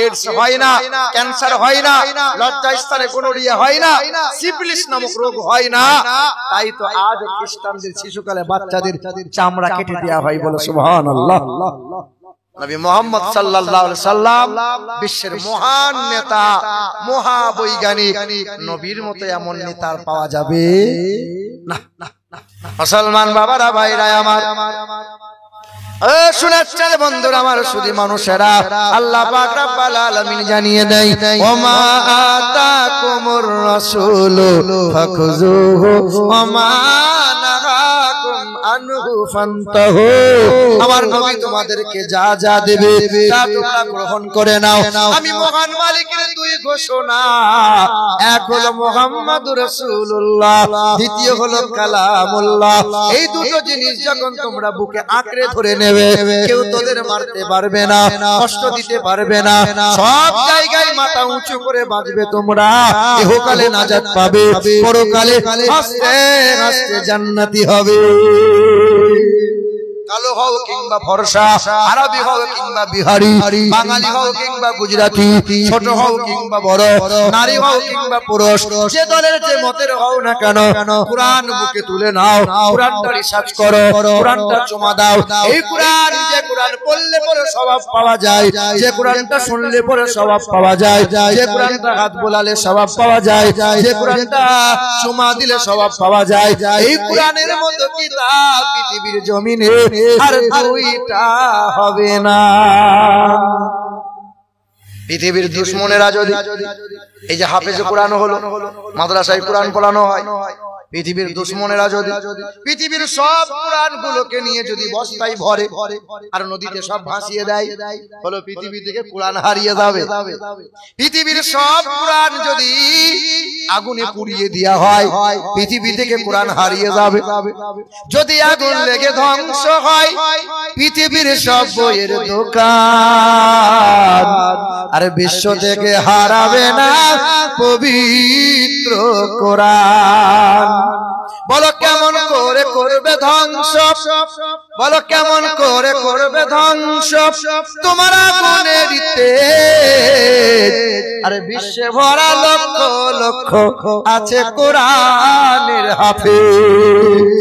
এইডস হয় না, ক্যান্সার হয় না, লজ্জাস্থানে গোনোরিয়া হয় না, সিফিলিস নামক রোগ হয় না। তাই তো আজ খ্রিস্টানদের শিশুকালে বাচ্চাদের চামড়া কেটে দেওয়া হয়, বলে সুবহানাল্লাহ। নবী মুহাম্মদ সাল্লাল্লাহু আলাইহি সাল্লাম বিশ্বের মহান নেতা, মহাবৈজ্ঞানিক, নবীর মতো এমন নেতা পাওয়া যাবে না। মুসলমান বাবারা ভাইরা আমার, শুনেছেন বন্ধুরা আমার, শুধু মানুষেরা, আল্লাহ পাক রব্বুল আলামিন জানিয়ে দেয়, ওমা আতাকুমুর রাসূলু ফাখুযুহু ওমা নাহাকুম আনহু ফান্তাহু আমার নবী তোমাদেরকে যা যা দেবে তা তোমরা গ্রহণ করে নাও আমি মহান মালিকের দুই ঘোষণা এক হলো মুহাম্মাদুর রাসূলুল্লাহ দ্বিতীয় হলো কালামুল্লাহ এই দুটো জিনিস যখন তোমরা বুকে আঁকড়ে ধরে নেবে কেউ তোদের মারতে পারবে না কষ্ট দিতে পারবে না সব জায়গায় মাথা উঁচু করে বাঁচবে তোমরা ইহকালে নাজাত পাবে পরকালে আস্তে আস্তে জান্নাতি হবে কালো হও কিংবা ফর্সা আরবি হও কিংবা বিহারি বাঙালি হও কিংবা গুজরাটি ছোট হও কিংবা বড় নারী হও কিংবা পুরুষ যে দলের যে মতের হও না কেন কুরআন বুকে তুলে নাও কুরআনটা রিসার্চ করো কুরআনটা জমা দাও এই কুরআন যে কুরআন পড়লে পরে সওয়াব পাওয়া যায় যে কুরআনটা শুনলে পরে সওয়াব পাওয়া যায় যে কুরআনটা হাত বোলালে সওয়াব পাওয়া যায় যে কুরআনটা চুমা দিলে সওয়াব পাওয়া যায় এই কুরআনের মতো কিতাব পৃথিবীর জমিনে আর দুইটা হবে না পৃথিবীর দুশমনেরা যদি এই যে হাফেজ কোরআন হলো মাদ্রাসায় কোরআন পড়ানো হয় পৃথিবীর দুশমনেরা যদি পৃথিবীর সব কোরআনগুলোকে নিয়ে যদি বস্তায় ভরে আর নদীতে সব ভাসিয়ে দেয় হলো পৃথিবী থেকে কোরআন হারিয়ে যাবে পৃথিবীর সব কোরআন যদি আগুনে পুড়িয়ে দেওয়া হয় পৃথিবী থেকে কোরআন হারিয়ে যাবে যদি আগুন লেগে ধ্বংস হয় পৃথিবীর সব বইয়ের দোকান আর বিশ্ব থেকে হারাবে না পবিত্র কোরআন বলো কেমন করে করবে ধ্বংস বলো কেমন করে করবে ধ্বংস তোমার আগুনের আরে বিশ্বে ভরা লক্ষ লক্ষ আছে কোরআনের হাফেজ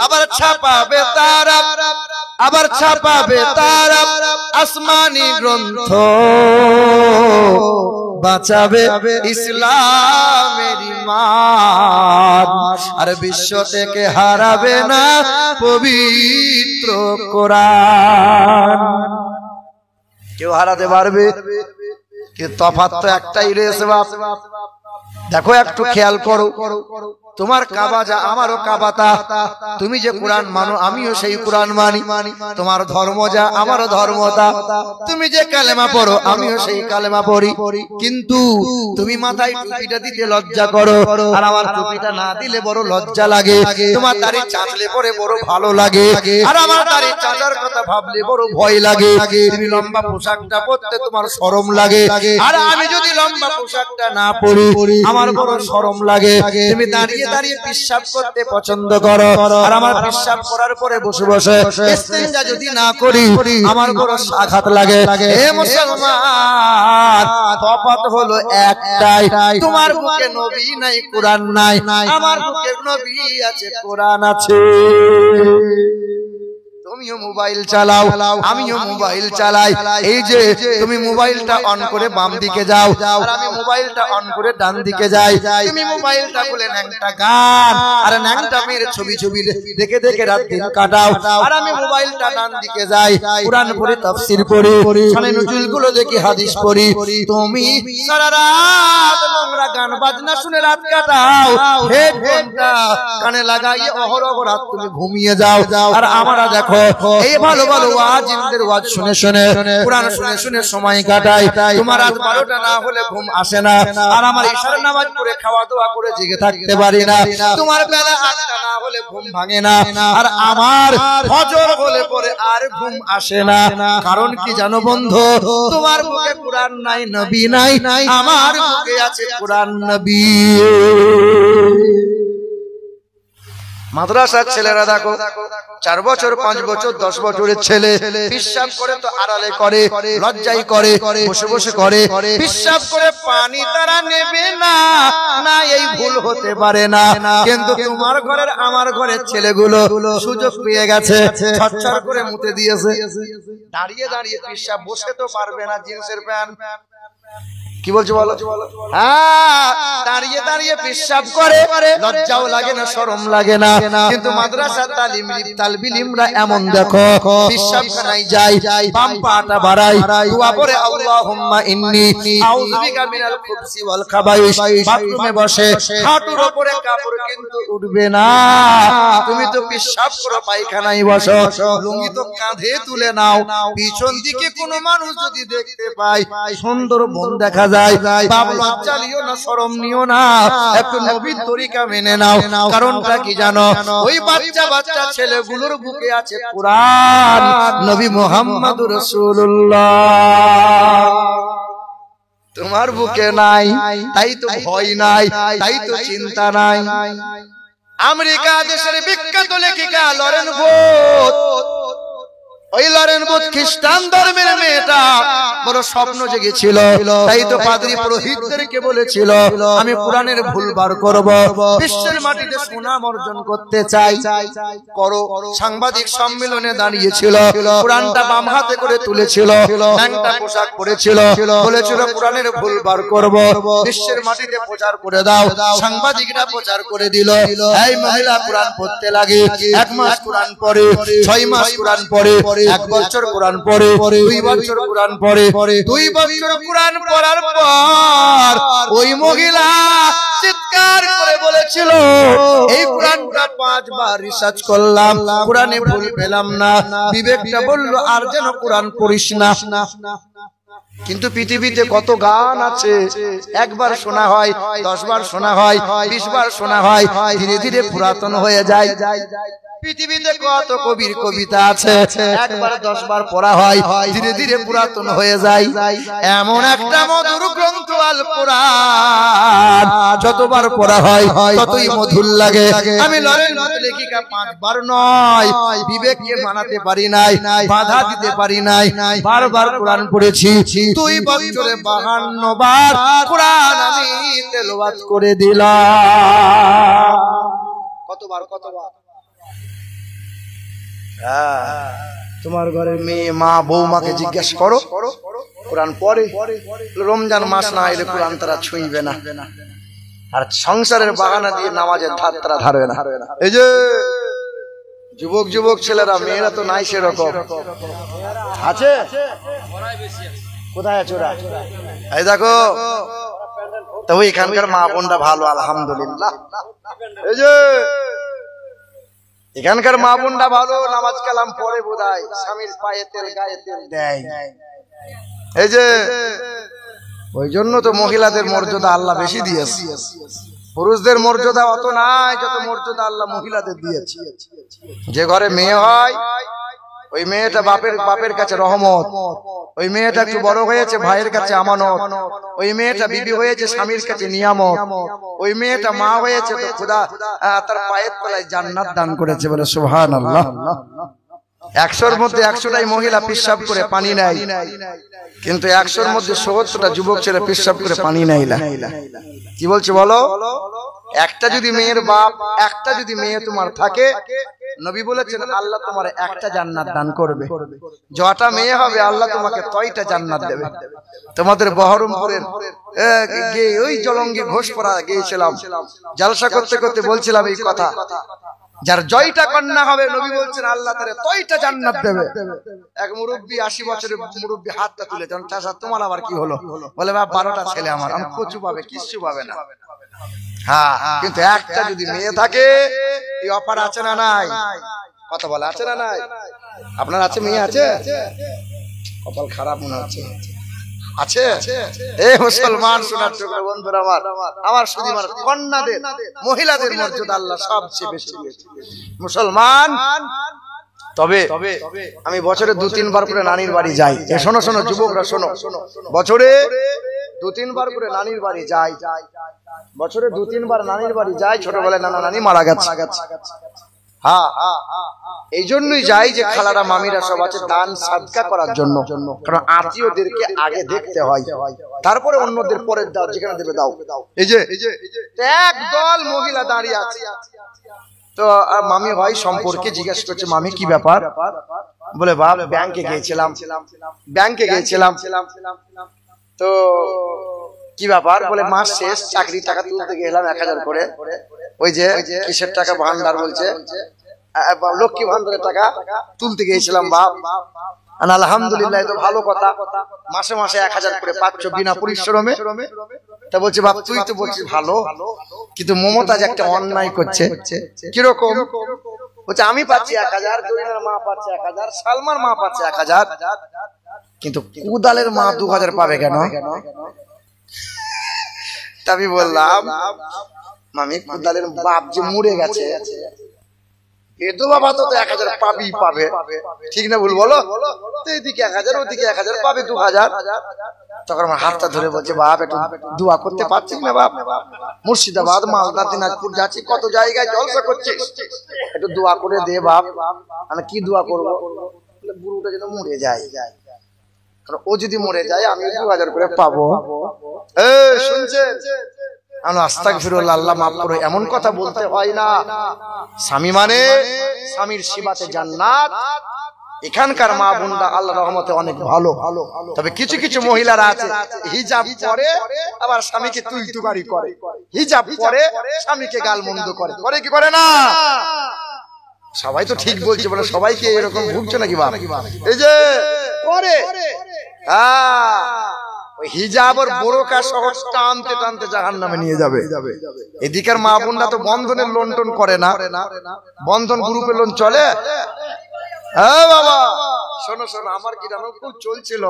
আবার ছাপাবে তারা আবার ছাপাবে তারা আসমানি গ্রন্থ বাঁচাবে ইসলামের ঈমান আর বিশ্ব থেকে হারাবে না পবিত্র কোরআন কেউ হারাতে পারবে কিন্তু তফাৎ তো একটাই রয়েছে বাপ দেখো একটু খেয়াল করো তোমার কাবা যা আমারও কাবা তা তুমি যে কোরআন মানো আমিও সেই কোরআন মানি তোমার ধর্ম যা আমারও ধর্ম তা তুমি যে কালেমা পড়ো আমিও সেই কালেমা পড়ি কিন্তু তুমি মাথায় টুপিটা দিতে লজ্জা করো আর আমার টুপিটা না দিলে বড় লজ্জা লাগে তোমার দাড়ি চাঁচলে পরে বড় ভালো লাগে আর আমার দাড়ি চাঁচার কথা ভাবলে বড় ভয় লাগে তুমি লম্বা পোশাকটা পরতে তোমার শরম লাগে আর আমি যদি লম্বা পোশাকটা না পরি আমার বড় শরম লাগে তুমি দাঁড়িয়ে দাঁড়িয়ে পেশাব করতে পছন্দ করো আর আমার পেশাব করার পরে বসে বসে ইস্তেঞ্জা যদি না করি আমার বড় আঘাত লাগে হে মুসলমান তফাৎ হলো একটাই তোমার বুকে নবী নাই কোরআন নাই আমার বুকে নবী আছে কোরআন আছে তুমিও মোবাইল চালাও আমিও মোবাইল চালাই এই যে তুমি মোবাইলটা অন করে বাম দিকে যাও আর আমি মোবাইলটা অন করে ডান দিকে যাই তুমি মোবাইলটা খুলে ন্যাংটা গান আর ন্যাংটা মেয়ের ছবি ছবি দেখে দেখে রাত দিন কাটাও আর আমি মোবাইলটা ডান দিকে যাই কুরআন পড়ে তাফসীর পড়ি শানে নজুল গুলো দেখি হাদিস পড়ি তুমি সারা রাত নোংরা গান বাজনা শুনে রাত কাটাও হেডফোনটা কানে লাগাইয়ে অহরহ রাত তুমি ঘুমিয়ে যাও আর আমরা দেখো এই ভালো ভালো ওয়াজিনদের ওয়াজ শুনে শুনে কুরআন শুনে শুনে সময় কাটাই তোমার রাত 12টা না হলে ঘুম আসে না আর আমার ইশারার নামাজ পড়ে খাওয়া দাওয়া করে জেগে থাকতে পারি না তোমার বেলা 8টা না হলে ঘুম ভাঙে না আর আমার ফজর হলে পরে আর ঘুম আসে না কারণ কি জানো বন্ধু তোমার বুকে কুরআন নাই নবী নাই আমার বুকে আছে কুরআন নবী মাদ্রাসার ছেলেরা দেখো 4 বছর 5 বছর 10 বছরের ছেলে পেশাব করে তো আড়ালে করে লজ্জাই করে বসে বসে করে পেশাব করে পানি তারা নেবে না না এই ভুল হতে পারে না কিন্তু তোমার ঘরের আমার ঘরের ছেলেগুলো সুযোগ পেয়ে গেছে ছটছট করে মুতে দিয়েছে দাঁড়িয়ে দাঁড়িয়ে পেশাব বসে তো পারবে না জিন্সের প্যান্ট কি বলছো বলো? হ্যাঁ, দাঁড়িয়ে দাঁড়িয়ে পেশাব করে, লজ্জাও লাগে না, শরম লাগে না। কিন্তু মাদ্রাসা তালিব ইলমরা এমন দেখো, পেশাবখানায় যায়, বাম পাটা বাড়ায়, দোয়া পড়ে আল্লাহুম্মা ইন্নী আউযু বিকা মিনাল খুবসি ওয়াল খাবাইস। বাথরুমে বসে হাঁটুর উপরে কাপড় কিন্তু উঠবে না। তুমি তো পেশাব করো, পায়খানায় বসো, লুঙ্গি তো কাঁধে তুলে নাও। পিছন দিকে কোনো মানুষ যদি দেখতে পায়, সুন্দর বোন দেখা যায়, বাপ লজ্জা নিও না, শরম নিও না, একটু নবীর তরিকা মেনে নাও। কারণটা কি জানো? ওই বাচ্চা বাচ্চা ছেলেগুলোর বুকে আছে কুরআন, নবী মুহাম্মদুর রাসূলুল্লাহ। তোমার বুকে নাই, তাই তো ভয় নাই, তাই তো চিন্তা নাই। আমেরিকা দেশের বিখ্যাত লেখিকা লরেন বুথ, ওই লরেন বুথ খ্রিস্টান ধর্মের মেয়েটা বড় স্বপ্ন জেগেছিল, তাই তো পাদ্রী পুরোহিতদেরকে বলেছিল, আমি কোরআনের ভুল বার করব, বিশ্বের মাটিতে সুনাম অর্জন করতে চাই, করো। সাংবাদিক সম্মেলনে দাঁড়িয়েছিল, কোরআনটা বাম হাতে করে তুলেছিল, ন্যাংটা পোশাক পরেছিল, বলেছিল কোরআনের ভুল বার করব, বিশ্বের মাটিতে প্রচার করে দাও। সাংবাদিকরা প্রচার করে দিল। এই মহিলা কোরআন পড়তে লাগে, 1 মাস কোরআন পড়ে, 6 মাস কোরআন পড়ে, 1 বছর কোরআন পড়ে, 2 বছর কোরআন পড়ে, 2 বছর কোরআন পড়ার পর ওই মহিলা চিৎকার করে বলেছিল, এই কোরআনটা 5 বার রিসার্চ করলাম, কোরআনে ভুল পেলাম না। বিবেকটা বলল, আর যেন কোরআন পড়িস না। কিন্তু পৃথিবীতে কত গান আছে, 1 বার শোনা হয়, 10 বার শোনা হয়, 20 বার শোনা হয়, ধীরে ধীরে পুরাতন হয়ে যায়। পৃথিবীতে কত কবির কবিতা আছে, 1 বার 10 বার পড়া হয়, ধীরে ধীরে পুরাতন হয়ে যায়। এমন একটা মধুর গ্রন্থ আল কোরআন, যতবার পড়া হয় ততই মধুর লাগে। আমি লরেন লেখিকা 5 বার নয়, বিবেককে মানাতে পারি নাই, বাধা দিতে পারি নাই, বারবার কোরআন পড়েছি। 2 বছরে 52 বার কোরআন আমি তেলাওয়াত করে দিলাম। কতবার? তোমার ঘরে মেয়ে, মা, বৌমাকে জিজ্ঞাসা করো, কোরআন পড়ে? রমজান মাস না এলে কোরআন তারা ছুঁইবে না, আর সংসারের বাগানা দিয়ে নামাজের ধার তারা ধারবে না। এই যে যুবক ছেলেরা, মেয়েরা তো নাই সেরকম আছে। কোথায় আছে ওরা? এই দেখো, তবে এখানকার মা বোনটা ভালো, আলহামদুলিল্লাহ। এই যে এখানকার মা বোনটা ভালো, নামাজ কালাম পড়ে বোধহয়, স্বামীর পায়ে তেল গায়ে তেল দেয়। এই যে ওই জন্য তো মহিলাদের মর্যাদা আল্লাহ বেশি দিয়েছে, পুরুষদের মর্যাদা অত নাই যত মর্যাদা আল্লাহ মহিলাদের দিয়েছে। যে ঘরে মেয়ে হয়, ওই মেয়েটা বাপের কাছে রহমত, ওই মেয়েটা একটু বড় হয়েছে ভাইয়ের কাছে আমানত, ওই মেয়েটা বিবি হয়েছে স্বামীর কাছে নিয়ামত, ওই মেয়েটা মা হয়েছে তো খোদা তার পায়ের তলায় জান্নাত দান করেছে, বলে সুবহানাল্লাহ। 100-র মধ্যে 100টাই মহিলা পেশাব করে পানি নেয়, কিন্তু 100-র মধ্যে 70টা যুবক ছেলে পেশাব করে পানি নেয় না। কি বলছে বলো? একটা যদি মেয়ের বাপ, একটা যদি মেয়ে তোমার থাকে, নবী বলেছেন আল্লাহ তোমার একটা জান্নাত দান করবে। যটা মেয়ে হবে আল্লাহ তোমাকে তয়টা জান্নাত দেবে। তোমাদের বহরমপুরের ওই জলঙ্গি ঘোষপাড়া গিয়েছিলাম, জলসা করতে করতে বলছিলাম এই কথা, যার জয়টা কন্যা হবে নবী বলছেন আল্লাহ তারে তয়টা জান্নাত দেবে। এক মুরব্বী, 80 বছরের মুরব্বী হাতটা তুলে, যখন চাচা তোমার আবার কি হলো? বলে বাপ 12টা ছেলে আমার, আমি কচু পাবে, কিচ্ছু পাবে না। হ্যাঁ, কিন্তু একটা যদি মেয়ে থাকে, এই অফার আছে না নাই? কথা বলে আছে না নাই? আপনার আছে, মেয়ে আছে? কপাল খারাপ মনে হচ্ছে। আছে? এ মুসলমান শোনার চোখ বন্ধুরা আমার শুধু আমার কন্যাদের, মহিলাদের মর্যাদা আল্লাহ সবচেয়ে বেশি দিয়েছে। মুসলমান, তবে আমি বছরে 2-3 বার করে নানির বাড়ি যাই। শোনো যুবকরা শোনো, বছরে 2-3 বার করে নানির বাড়ি যাই, বছরে 2-3 বার নানির বাড়ি যাই। ছোটবেলায় নানা নানি মারা গেছে। হ্যাঁ, এই জন্যই যাই যে খালারা মামিরা সব আছে দান সাদকা করার জন্য, কারণ আত্মীয়দেরকে আগে দেখতে হয়, তারপরে অন্যদের পরে দাও, যেখানে দেবে দাও। এই যে এক দল মহিলা দাঁড়িয়ে আছে, তো মামি ভাই সম্পর্কে জিজ্ঞেস করছে, মামি কি ব্যাপার? বলে বাপ ব্যাংকে গিয়েছিলাম, তো কি ব্যাপার বলে মাস শেষ চাকরি টাকা তুলতে গেলাম 1000 করে ওই যে কিসের টাকা ভান্ডার বলছে লক্ষ্মী ভান্ডারের টাকা তুলতে গিয়েছিলাম বাপ আলহামদুলিল্লাহ তো ভালো কথা মাসে মাসে 1000 করে পাচ্ছ বিনা পরিশ্রমে তা বলছে বাপ তুই তো বলছিস ভালো কিন্তু মমতাজ একটা অন্যায় করছে কিরকম বলছে আমি পাচ্ছি 1000 জরিনার মা পাচ্ছে 1000 সালমার মা পাচ্ছে 1000 কিন্তু কুদালের মা 2000 পাবে কেন আমি বললাম মামি কুদালের বাপ যে মরে গেছে এতো বাবা তো 1000 পাবি পাবে ঠিক না ভুল বলো তো এদিকে 1000 ওদিকে 1000 পাবে 2000 তখন আমার হাতটা ধরে বলছে বাপ একটু দোয়া করতে পারছিস না বাপ মুর্শিদাবাদ মালদা দিনাজপুর যাচ্ছি কত জায়গায় জলসা করছিস একটু দোয়া করে দে বাপ আমি কি দোয়া করবো বুড়োটা যেন মরে যায় কারণ ও যদি মরে যায় আমি 2000 করে পাবো শুনছে আস্তাগফিরুল্লাহ আল্লাহ মাফ করো এমন কথা বলতে হয় না স্বামী মানে স্বামীর সেবাতে জান্নাত এখানকার মা বোনরা আল্লাহর রহমতে অনেক ভালো তবে কিছু কিছু মহিলারা আছে হিজাব পরে আবার স্বামীকে তুই তুকারি করে হিজাব পরে স্বামীকে গালমন্দ করে করে কি করে না সবাই তো ঠিক বলছে বলে সবাইকে এরকম ভুগছে নাকি বাপ এই যে করে ওই হিজাব আর বোরকা সহ টানতে টানতে জাহান্নামে নিয়ে যাবে এদিকের মা বোনরা তো বন্ধনের লোন টোন করে না বন্ধন গ্রুপের লোন চলে হ্যাঁ বাবা শোনো শোনো আমার কিরানো খুব চলছিল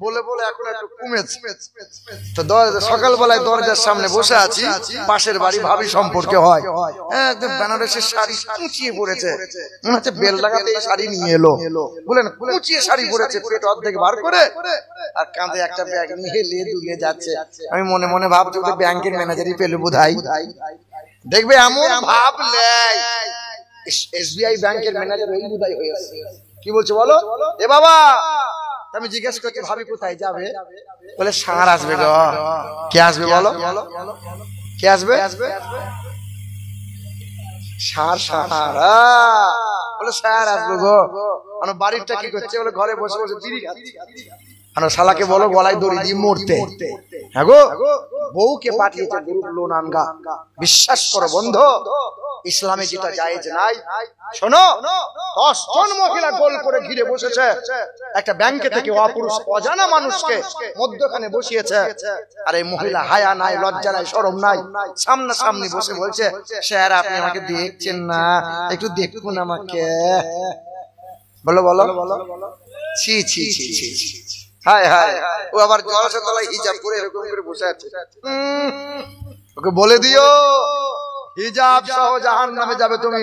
বলে বলে এখন একটু কমেছে তো সকালবেলায় দরজার সামনে বসে আছি পাশের বাড়ি ভাবি সম্পর্কে হয় একদম বেনারসের শাড়ি কুচিয়ে পড়েছে মনে হচ্ছে বেল লাগাতে এই শাড়ি নিয়ে এলো বলেন কুচিয়ে শাড়ি পরেছে পেট অর্ধেক বার করে আর কাঁধে একটা ব্যাগ নিয়ে লিয়ে দুলিয়ে যাচ্ছে আমি মনে মনে ভাবছি ওদের ব্যাংকের ম্যানেজারই পেলো বোধহয় দেখবে এমন ভাব লেয় এসবিআই ব্যাংকের ম্যানেজার ওই বুধাই হয়েছে কি বলছো বলো এ বাবা আমি জিজ্ঞেস করছি ভাবি কোথায় যাবে বলে ষাঁড় আসবে গো কে আসবে বলো কে আসবে ষাঁড় ষাঁড় বলে ষাঁড় আসবে গো বাড়িটা কি করছে বলে ঘরে বসে বসে বিড়ি খাচ্ছে শালাকে বলো গলায় দড়ি দিয়ে মরতে হ্যাঁ গো বউকে পাঠিয়েছে গ্রুপ লোন আনগা বিশ্বাস করো বন্ধু ইসলামে যেটা জায়েজ নাই শোনো 10 জন মহিলা গোল করে ঘিরে বসেছে একটা ব্যাংকে থেকে অপুরুষ অজানা মানুষকে মধ্যখানে বসিয়েছে আর এই মহিলা হায়া নাই লজ্জা নাই শরম নাই সামনাসামনি বসে বলছে স্যার আপনি আমাকে দেখছেন না একটু দেখুন আমাকে বলো বলো ছি ছি ছি ছি হায় হায় ও আবার জলসা তলায় হিজাব পরে এরকম করে বসে আছে ওকে বলে দিও হিজাব সহ জাহান্নামে যাবে তুমি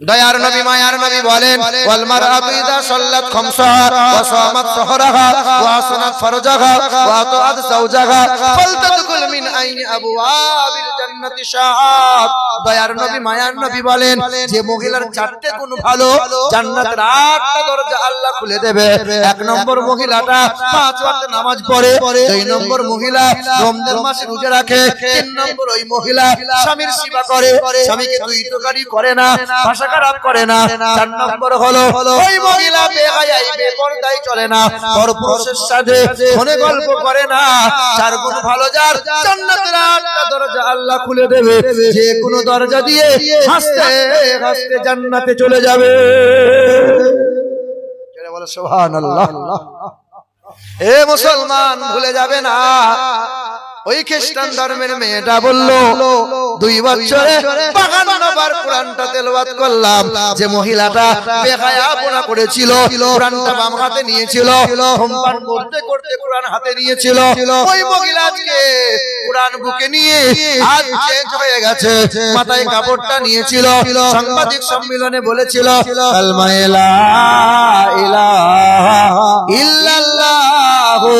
দয়ার নবী মায়ার নবী বলেন ওয়াল মারআতু ইযা সাল্লাত খামসাহা ওয়া সামাত সাহরাহা ওয়া সানাত ফারজাহা ওয়া আতাত যাওজাহা ফালতাদখুল মিন আইনি আবওয়াবিল জান্নাতি শাআত দয়ার নবী মায়ার নবী বলেন যে মহিলার চারটি গুণ ভালো জান্নাতের 8টা দরজা আল্লাহ খুলে দেবে এক নম্বর মহিলাটা 5 ওয়াক্ত নামাজ পড়ে দুই নম্বর মহিলা রমজান মাসে রোজা রাখে তিন নম্বর ওই মহিলা স্বামীর সেবা করে স্বামীকে দুই তোকারি করে না ভাষা খারাপ করে না চার নম্বর হলো ওই মহিলা বেহায়াই বেপরদাই চলে না পরপুরুষের সাথে ফোনে গল্প করে না চার গুণ ভালো যার জান্নাতের 8টা দরজা আল্লাহ খুলে দেবে যে কোনো দরজা দিয়ে হাসতে হাসতে জান্নাতে চলে যাবে জোরে বলো সুবহানাল্লাহ এ মুসলমান ভুলে যাবে না ওই খ্রিস্টান ধর্মের মেয়েটা বললো 2 বছরে 52 বার কোরআনটা তেলাওয়াত করলাম যে মহিলাটা বেহায়াপনা করেছিল কোরআনটা বাম হাতে নিয়েছিল ধূমপান করতে করতে কোরআন হাতে নিয়েছিল ওই মহিলা আজকে কোরআন বুকে নিয়ে আজ চেঞ্জ হয়ে গেছে মাথায় কাপড়টা নিয়েছিল সাংবাদিক সম্মেলনে বলেছিল কালমা লা ইলাহা ইল্লাল্লাহু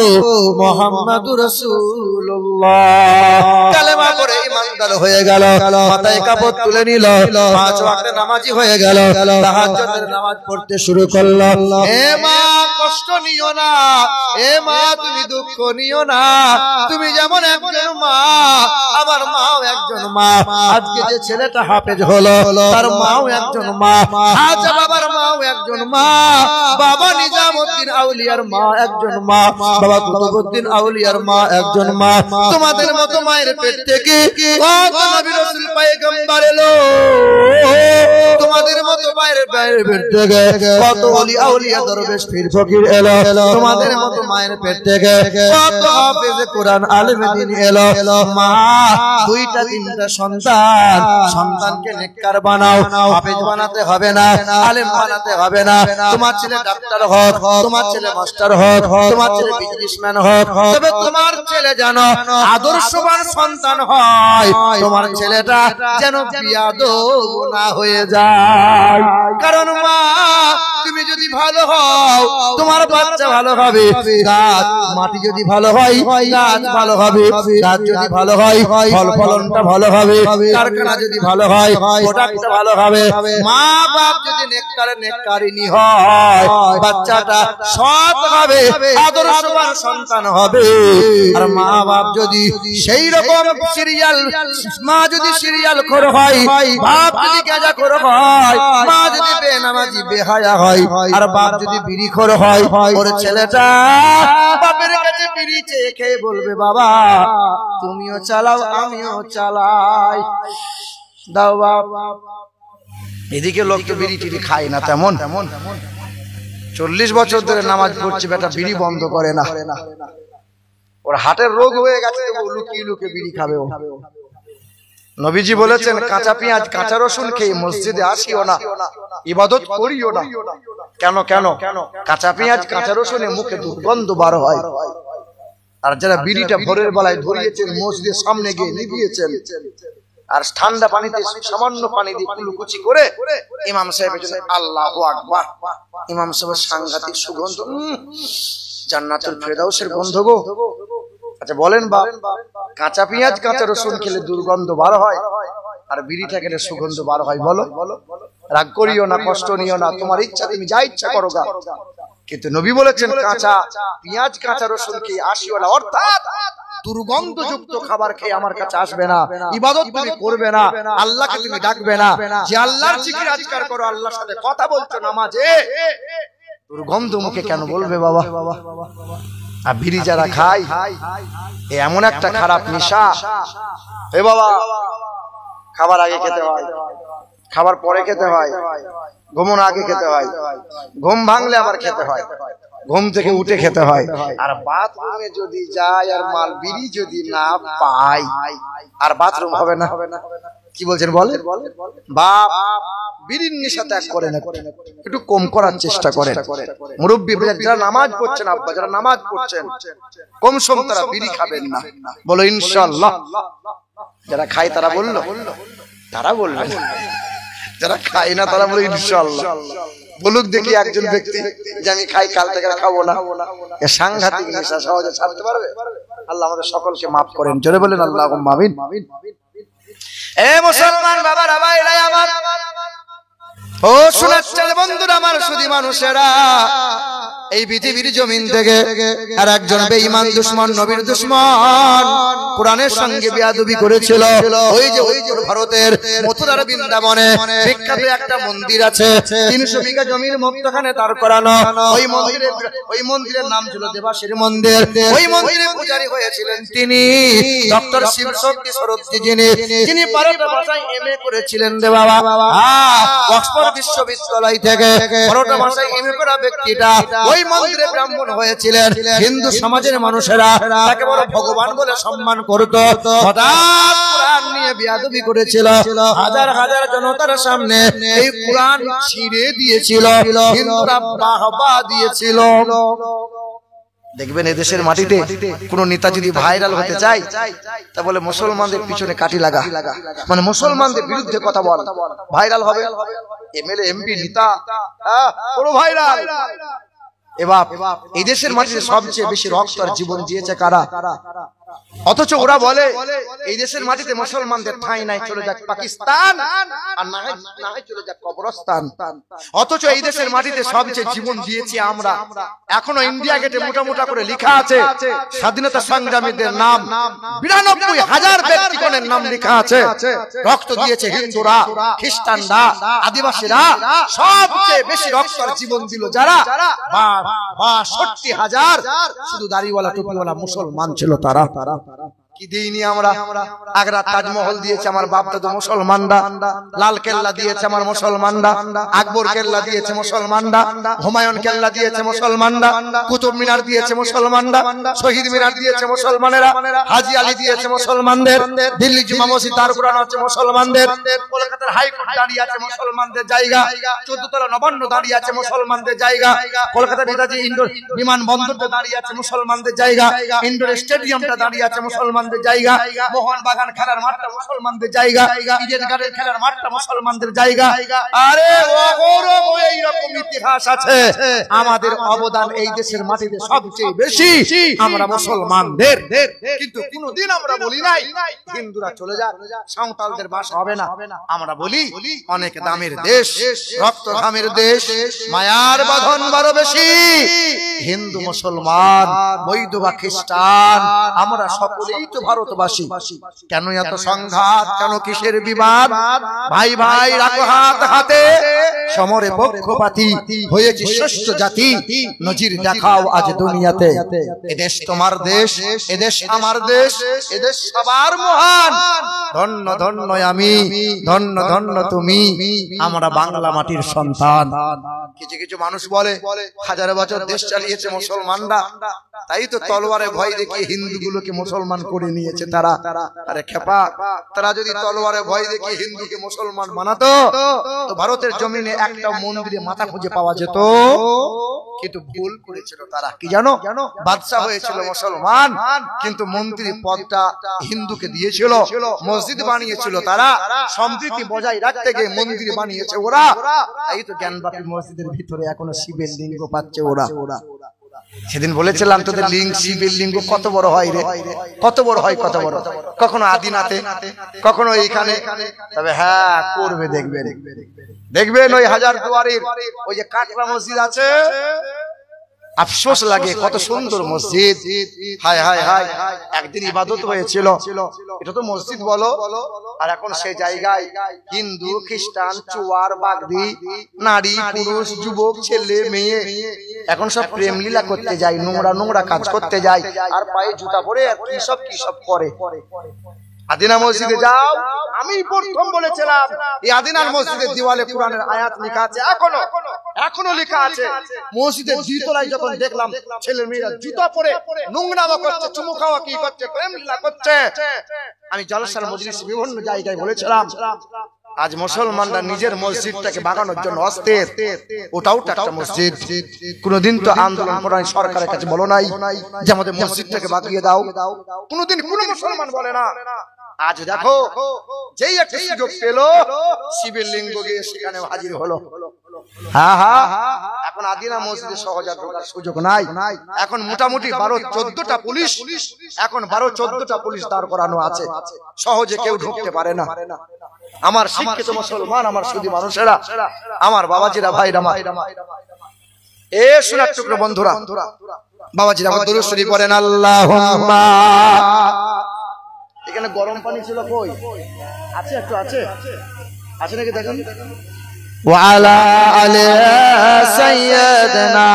মুহাম্মাদুর রাসূলুল্লাহ কালেমা পড়ে ঈমানদার হয়ে গেল মাথায় কাপড় তুলে নিল 5 ওয়াক্ত নামাজি হয়ে গেল তাহাজ্জুদের নামাজ পড়তে শুরু করলো হে মা কষ্ট নিও না, এ মা তুমি দুঃখ নিও না। তুমি যেমন একজন মা, আমার মাও একজন মা। আজকে যে ছেলেটা হাফেজ হলো তার মাও একজন মা, আজ বাবার মাও একজন মা। বাবা নিজামউদ্দিন আউলিয়ার মা একজন মা, বাবা কুতুবউদ্দিন আউলিয়ার মা একজন মা। তোমাদের মতো মায়ের পেট থেকে কত নবী রাসূল পয়গম্বর এলো, তোমাদের মতো মায়ের পেট থেকে কত ওলি আউলিয়া দরবেশ পীর ফকির এলো, তোমাদের মতো মায়ের পেট থেকে কত হাফেজ কোরআন আলেম দ্বীন এলো। মা দুইটা তিনটা সন্তান, সন্তানকে নেককার বানাও, হাফেজ বানাতে হবে না, আলেম বানাতে হবে না। তোমার ছেলে ডাক্তার হোক, তোমার ছেলে মাস্টার হোক, তোমার ছেলে বিজনেসম্যান হোক, তবে তোমার ছেলে যেন আদর্শবান সন্তান হয়। তোমার ছেলেটা যেন বিয়াদব না হয়ে যায়। কারণ মা তুমি যদি ভালো হও তোমার বাচ্চা ভালো হবে। গাছ মাটি যদি ভালো হয় গাছ ভালো হবে, গাছ যদি ভালো হয় ফল ফলনটা ভালো হবে, কারখানা যদি ভালো হয় প্রোডাক্টটা ভালো হবে। মা বাপ যদি নেককারিনী হয় বাচ্চাটা সৎ হবে, আদর্শবান সন্তান হবে। আর মা বাপ যদি সেই রকম সিরিয়াল, মা যদি সিরিয়াল খোর হয়, বাপ যদি গাঁজাখোর হয়, মা যদি বেনামাজি বেহায়া হয়, আর বাপ যদি বিড়িখোর হয়, ওর ছেলেটা বাপের কাছে বিড়ি চেয়ে খেয়ে বলবে বাবা তুমিও চালাও আমিও চালাই, দাও বাপ। এদিকে লোক তো বিড়ি টিড়ি খায় না তেমন, 40 বছর ধরে নামাজ পড়ছে, বেটা বিড়ি বন্ধ করে না। ওর হার্টের রোগ হয়ে গেছে, লুকিয়ে লুকিয়ে বিড়ি খাবে ও। নবীজি বলেছেন কাঁচা পেঁয়াজ কাঁচা রসুন খেয়ে মসজিদে আসিও না, ইবাদত করিও না। কেন কেন? কাঁচা পেঁয়াজ কাঁচা রসুনে মুখে দুর্গন্ধ বার হয়। আর যারা বিড়িটা ভোরের বেলায় ধরিয়েছেন মসজিদের সামনে গিয়ে নিভিয়েছেন, আর ঠান্ডা পানিতে সামান্য পানি দিয়ে কুলুকুচি করে ইমাম সাহেবের জন্য আল্লাহু আকবার, ইমাম সাহেবের সাংঘাতিক সুগন্ধ, জান্নাতুল ফেরদাউসের গন্ধ গো। আচ্ছা বলেন বাপ, কাঁচা পেঁয়াজ কাঁচা রসুন খেলে দুর্গন্ধ বার হয়, আর বিড়িটা খেলে সুগন্ধ বার হয়? বলো, রাগ করিও না, কষ্ট নিও না, তোমার ইচ্ছা তুমি যা ইচ্ছা করো গা। কিন্তু নবী বলেছেন কাঁচা পেঁয়াজ কাঁচা রসুন খেয়ে আসিও না, অর্থাৎ দুর্গন্ধযুক্ত খাবার খেয়ে আমার কাছে আসবে না, ইবাদত তুমি করবে না, আল্লাহকে তুমি ডাকবে না। যে আল্লাহর জিকির আজকার করো, আল্লাহর সাথে কথা বলছো নামাজে, দুর্গন্ধ মুখে কেন বলবে বাবা? আর বিড়ি যারা খায় এমন একটা খারাপ নেশা, এ বাবা খাবার আগে খেতে হয়, খাবার পরে খেতে হয়, ঘুমানোর আগে খেতে হয়, ঘুম ভাঙলে আবার খেতে হয়, ঘুম থেকে উঠে খেতে হয়। আর বাথরুমে যদি যায় আর মাল বিড়ি যদি না পায়, আর বাথরুম হবে না। কি বলছেন বলে? বাপ বিড়ির নেশা ত্যাগ করে না, একটু কম করার চেষ্টা করেন। মুরব্বী যারা নামাজ পড়ছেন, আব্বা যারা নামাজ পড়ছেন, কম সম তারা বিড়ি খাবেন না। বলো ইনশাআল্লাহ। যারা খায় তারা বললো, তারা বলবেন, যারা খায় না তারা বলে ইনশাআল্লাহ। বলুক দেখি একজন ব্যক্তি যে আমি খাই, কাল থেকে খাবো না। এ সাংঘাতিক নেশা সহজে ছাড়তে পারবে? আল্লাহ আমাদের সকলকে মাফ করেন, জোরে বলেন আল্লাহুম্মা আমিন। এ মুসলমান বাবারা, ভাইরা আমার, ও শোনাচ্ছেন বন্ধুরা আমার, শুধু মানুষেরা, এই পৃথিবীর জমিন থেকে আর একজন বেঈমান দুশমন, নবীর দুশমন, কোরআনের সঙ্গে বেয়াদবি করেছিল। ওই যে উত্তর ভারতের মথুরার বৃন্দাবনে বিখ্যাত একটা মন্দির আছে, 300 বিঘা জমির মধ্যখানে তার করানো। ওই মন্দিরের নাম ছিল দেবাশির মন্দির। ওই মন্দিরে পূজারী হয়েছিলেন তিনি ডক্টর শিবশক্তি সরোজি, যিনি বারোটা ভাষায় এমএ করেছিলেন রে বাবা। অক্সফোর্ড বিশ্ববিদ্যালয় থেকে বারোটা ভাষায় এমএ করা ব্যক্তিটা ওই মন্দিরে ব্রাহ্মণ হয়েছিলেন। হিন্দু সমাজের মানুষেরা তাকে বড় ভগবান বলে সম্মান করত। হঠাৎ কোরআন নিয়ে বেয়াদবি করেছিল, হাজার হাজার জনতার সামনে এই কোরআন ছিঁড়ে দিয়েছিল, হিন্দুরা বাহবা দিয়েছিল। দেখবেন এদেশের মাটিতে কোন নেতা যদি ভাইরাল হতে চায়, তা বলে মুসলমানদের পিছনে কাঠি লাগা, মানে মুসলমানদের বিরুদ্ধে কথা বল, ভাইরাল হবে। এমএলএ এমপি নেতা বড় ভাইরাল। এবার এই দেশের মাটিতে সবচেয়ে বেশি রক্ত আর জীবন দিয়েছে কারা? অথচ ওরা বলে এই দেশের মাটিতে মুসলমানদের ঠাঁই নাই, চলে যাক পাকিস্তান, আর না হয় চলে যাক কবরস্তান। অথচ এই দেশের মাটিতে সবচেয়ে জীবন দিয়েছি আমরা। এখনো ইন্ডিয়া গেটে মোটা মোটা করে লেখা আছে স্বাধীনতা সংগ্রামীদের নাম, ৯২,০০০ ব্যক্তিগণের নাম লেখা আছে। রক্ত দিয়েছে হিন্দুরা, খ্রিস্টানরা, আদিবাসীরা, সবচেয়ে বেশি রক্ত আর জীবন দিল যারা ৬২,০০০ শুধু দাড়িওয়ালা টুপিওয়ালা মুসলমান ছিল তারা। কি দিইনি আমরা? আগ্রা তাজমহল দিয়েছে আমার বাপ দাদু মুসলমানরা, লাল কেল্লা দিয়েছে আমার মুসলমানরা, আকবর কেল্লা দিয়েছে মুসলমানরা, হুমায়ুন কেল্লা দিয়েছে মুসলমানরা, কুতুব মিনার দিয়েছে মুসলমানরা, শহীদ মিনার দিয়েছে মুসলমানেরা, হাজি আলী দিয়েছে মুসলমানদের, দিল্লি জুমা মসজিদ দার কুরআন হচ্ছে মুসলমানদের, কলকাতার হাইকোর্ট দাঁড়িয়ে আছে মুসলমানদের জায়গা, 14 তলা নবান্ন দাঁড়িয়ে আছে মুসলমানদের জায়গা, কলকাতা নেতাজি ইন্ডোর বিমানবন্দরটা দাঁড়িয়ে আছে মুসলমানদের জায়গা, ইন্ডোর স্টেডিয়ামটা দাঁড়িয়ে আছে মুসলমানদের জায়গা, মোহন বাগান খেলার মাঠটা মুসলমানদের জায়গা, ইডেন গার্ডেন খেলার মাঠটা মুসলমানদের জায়গা। আরে অগরব এইরকম ইতিহাস আছে। আমাদের অবদান এই দেশের মাটিতে সবচেয়ে বেশি আমরা মুসলমানদের। কিন্তু কোনদিন আমরা বলি নাই হিন্দুরা চলে যাক, সাঁওতালদের বাসা হবে না। আমরা বলি অনেক দামের দেশ, রক্ত ঘামের দেশ, মায়ার বাঁধন বড় বেশি। হিন্দু মুসলমান, বৈধ বা খ্রিস্টান, আমরা সকলেই তো ভারতবাসী। কেন এত সংঘাত, কেন কিসের বিবাদ? ভাই ভাই রাখো হাত হাতে, সমরে পক্ষপাতী হয়েছে শ্রেষ্ঠ জাতি। নজির দেখাও আজ দুনিয়াতে, এদেশ তোমার দেশ, এদেশ আমার দেশ, এদেশ সবার মহান। ধন্য ধন্য আমি, ধন্য ধন্য তুমি, আমরা বাংলা মাটির সন্তান। কিছু কিছু মানুষ বলে 1000 বছর দেশ চালিয়েছে মুসলমানরা, তাই তো তলোয়ারে ভয় দেখিয়ে হিন্দুগুলোকে মুসলমান করে নিয়েছে তারা। আরে খেপা, তারা যদি তলোয়ারে ভয় দেখিয়ে হিন্দুকে মুসলমান বানাতো তো ভারতের জমিনে একটা মন্দিরে মাথা খুঁজে পাওয়া যেত। কিন্তু ভুল করেছিল তারা। কি জানো? বাদশা হয়েছিল মুসলমান, কিন্তু মন্ত্রী পদটা হিন্দুকে দিয়েছিল। মসজিদ বানিয়েছিল তারা, সম্প্রীতি বজায় রাখতে গিয়ে মন্দির বানিয়েছে ওরা। এই তো জ্ঞানবাপী মসজিদের ভিতরে এখনো শিবের লিঙ্গ পাচ্ছে ওরা। সেদিন বলেছিলাম তোদের লিঙ্গ, শিবের লিঙ্গ কত বড় হয় রে, কত বড় হয়, কত বড়। কখনো আদিনাথে, কখনো এইখানে। তবে হ্যাঁ করবে, দেখবেন দেখবেন ওই হাজারদুয়ারির ওই যে কাটরা মসজিদ আছে, আফসোস লাগে কত সুন্দর মসজিদ। হায় হায় হায়, একদিন ইবাদত হয়েছিল, এটা তো মসজিদ বলো, আর এখন সেই জায়গায় হিন্দু, খ্রিস্টান, চুয়ার, বাগদি, নারী, পুরুষ, যুবক, ছেলে, মেয়ে এখন সব প্রেম লীলা করতে যায়, নোংরা নোংরা কাজ করতে যায়, আর পায়ে জুতা পরে আর কি সব করে। আদিনা মসজিদে যাও, আমি প্রথম বলেছিলাম এই আদিনার মসজিদের দেওয়ালে কোরআনের আয়াত লেখা আছে, এখনো লেখা আছে। মসজিদের দ্বিতলায় যখন দেখলাম ছেলে মেয়েরা জুতা পরে নোংরামো করছে, চুমু খাওয়া কি করছে, প্রেম লীলা করছে। আমি জলসার মজলিসে বিভিন্ন জায়গায় বলেছিলাম আজ মুসলমানরা নিজের মসজিদটাকে বাগানোর জন্য অস্থির। ওটাও তো একটা মসজিদ। কোনদিন তো আন্দোলন করার সরকারের কাছে বলো নাই যে আমাদের মসজিদটাকে বাগিয়ে দাও? কোনদিন কোন মুসলমান বলে না। আজ দেখো যেই একটা সুযোগ পেল শিবের লিঙ্গ গিয়ে সেখানে হাজির হলো। হ্যাঁ হ্যাঁ, এখন আদিনা মসজিদে সহজে ঢোকার সুযোগ নাই। এখন মোটামুটি 12-14টা পুলিশ, এখন 12-14টা পুলিশ দাঁড় করানো আছে, সহজে কেউ ঢুকতে পারে না। আমার শিক্ষিত মুসলমান, আমার সুধী মানুষেরা, আমার বাবাজিরা, ভাইরা, এ শোনার টুকরো বন্ধুরা, বাবাজিরা আমার দুরূদ শরীফ পড়েন আল্লাহুম্মা। এখানে গরম পানি ছিল কই? আছে, একটু আছে, আছে নাকি দেখেন। ওয়া আলা আলি সাইয়্যিদিনা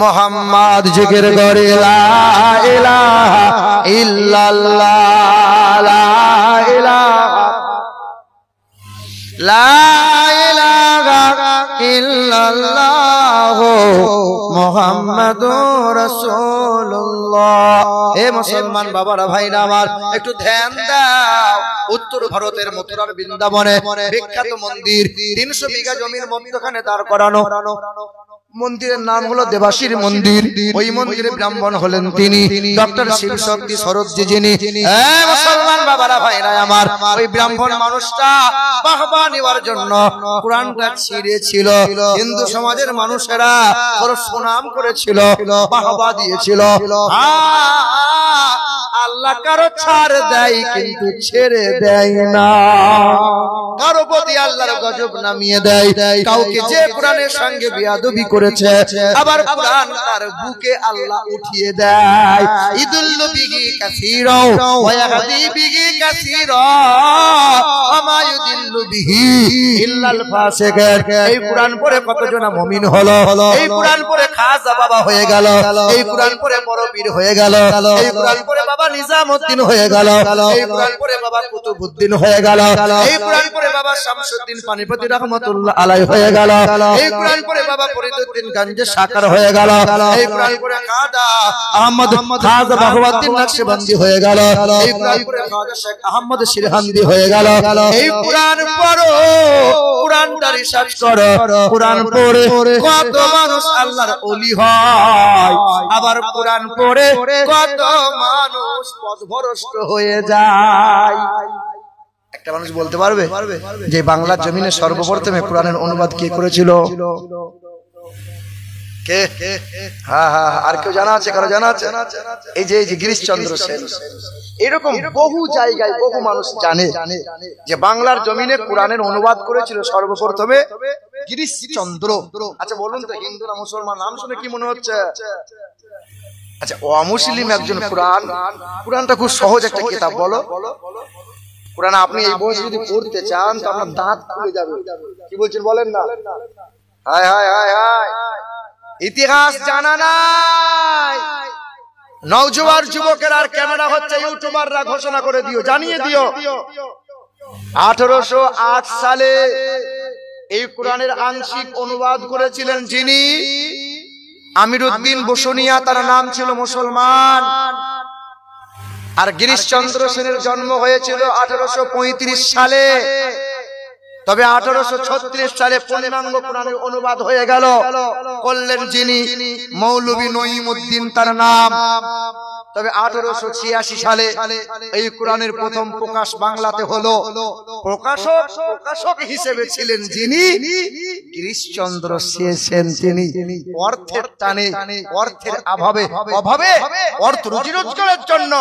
মুহাম্মদ জিকির করে লা ইলাহা ইল্লাল্লাহ, লা ইলাহা, লা ইলাহা ইল্লাল্লাহ মুহাম্মাদুর রাসূলুল্লাহ। হে মুসলমান বাবারা, ভাইরা আমার, একটু ধ্যান দাও। উত্তর ভারতের মথুরার বৃন্দাবনে বিখ্যাত মন্দির, 300 বিঘা জমির মধ্যখানে দাঁড় করানো। মন্দিরের নাম হলো দেবাশীর মন্দির। ওই মন্দিরে ব্রাহ্মণ হলেন তিনি ডক্টর শিবশক্তি সরোজজি যিনি। মুসলমান বাবারা ভাইরা আমার, ওই ব্রাহ্মণ মানুষটা বাহবা নেওয়ার জন্য কোরআনটা ছিঁড়েছিল। হিন্দু সমাজের মানুষেরা ওর সুনাম করেছিল, বাহবা দিয়েছিল। আল্লাহ কারো ছাড় দেয় কিন্তু ছেড়ে দেয় না, কারো প্রতি আল্লাহর গজব নামিয়ে দেয়। কাউকে যে কোরআনের সঙ্গে বেয়াদবি করেছে, আবার কোরআন তার বুকে আল্লাহ উঠিয়ে দেয়। ইদুল্লু বিহি কাসীরা ওয়া ইয়াহদি বিহি কাসীরা ওয়া মা ইউদিল্লু বিহি ইল্লাল ফাসিকিন। এই কোরআন পড়ে কতজন মুমিন হলো, এই কোরআন পড়ে খাজা বাবা হয়ে গেল, এই কোরআন পড়ে বড় পীর হয়ে গেল, এই কোরআন পড়ে বাবা নিজামউদ্দিন হয়ে গেল, এই কোরআন পড়ে বাবা কুতুবউদ্দিন হয়ে গেল, এই কোরআন পড়ে বাবা শামসুদ্দিন পানিপতি রহমাতুল্লাহ আলাইহি হয়ে গেল, এই কোরআন পড়ে বাবা ফরিদউদ্দিন গঞ্জে সাকার হয়ে গেল, এই কোরআন পড়ে খাজা আহমদ খাজা বাহউদ্দিন নকশবন্দি হয়ে গেল, এই কোরআন পড়ে খাজা শেখ আহমদ সিরহান্দি হয়ে গেল। এই কোরআন পড়ো, কোরআনটা রিসার্চ করো, কোরআন পড়ে কত মানুষ আল্লাহর ওলি হয়, আবার কোরআন পড়ে কত মানুষ পথভ্রষ্ট হয়ে যায়। একটা মানুষ বলতে পারবে যে বাংলার জমিনে সর্বপ্রথমে কোরআনের অনুবাদ কে করেছিল? কে? হ্যাঁ হ্যাঁ, আর কেউ জানা আছে? কারো জানা আছে? এই যে গিরিশচন্দ্র সেন। এরকম বহু জায়গায় বহু মানুষ জানে যে বাংলার জমিনে কোরআনের অনুবাদ করেছিল সর্বপ্রথমে গিরিশচন্দ্র। আচ্ছা বলুন তো, হিন্দু না মুসলমান? নাম শুনে কি মনে হচ্ছে? আচ্ছা, অমুসলিম একজন কোরআনটা খুব সহজ একটা কিতাব। বলো, কোরআন আপনি এই বয়সে যদি পড়তে চান তো আপনার দাঁত খুলে যাবে। কি বলছেন বলেন না? হায় হায় হায় হায়, ইতিহাস জানা নাই। নওজোয়ান যুবকেরা আর ক্যামেরা হচ্ছে ইউটিউবাররা ঘোষণা করে দিও, জানিয়ে দিও 1808 সালে এই কোরআনের আংশিক অনুবাদ করেছিলেন যিনি, আমিরউদ্দিন বসুনিয়া, তার নাম ছিল মুসলমান। আর গিরিশচন্দ্র সেনের জন্ম হয়েছিল 1835 সালে। তবে 1836 সালে পূর্ণাঙ্গ কোরআনের অনুবাদ হয়ে গেল, করলেন যিনি মৌলভী নঈমউদ্দিন, তার নাম। তবে 1886 সালে এই কোরআনের প্রথম প্রকাশ বাংলাতে হলো। প্রকাশক হিসেবে ছিলেন যিনি, গিরিশচন্দ্র সেন। তিনি অর্থের টানে, অর্থের অভাবে অর্থ রুজি রোজগারের জন্য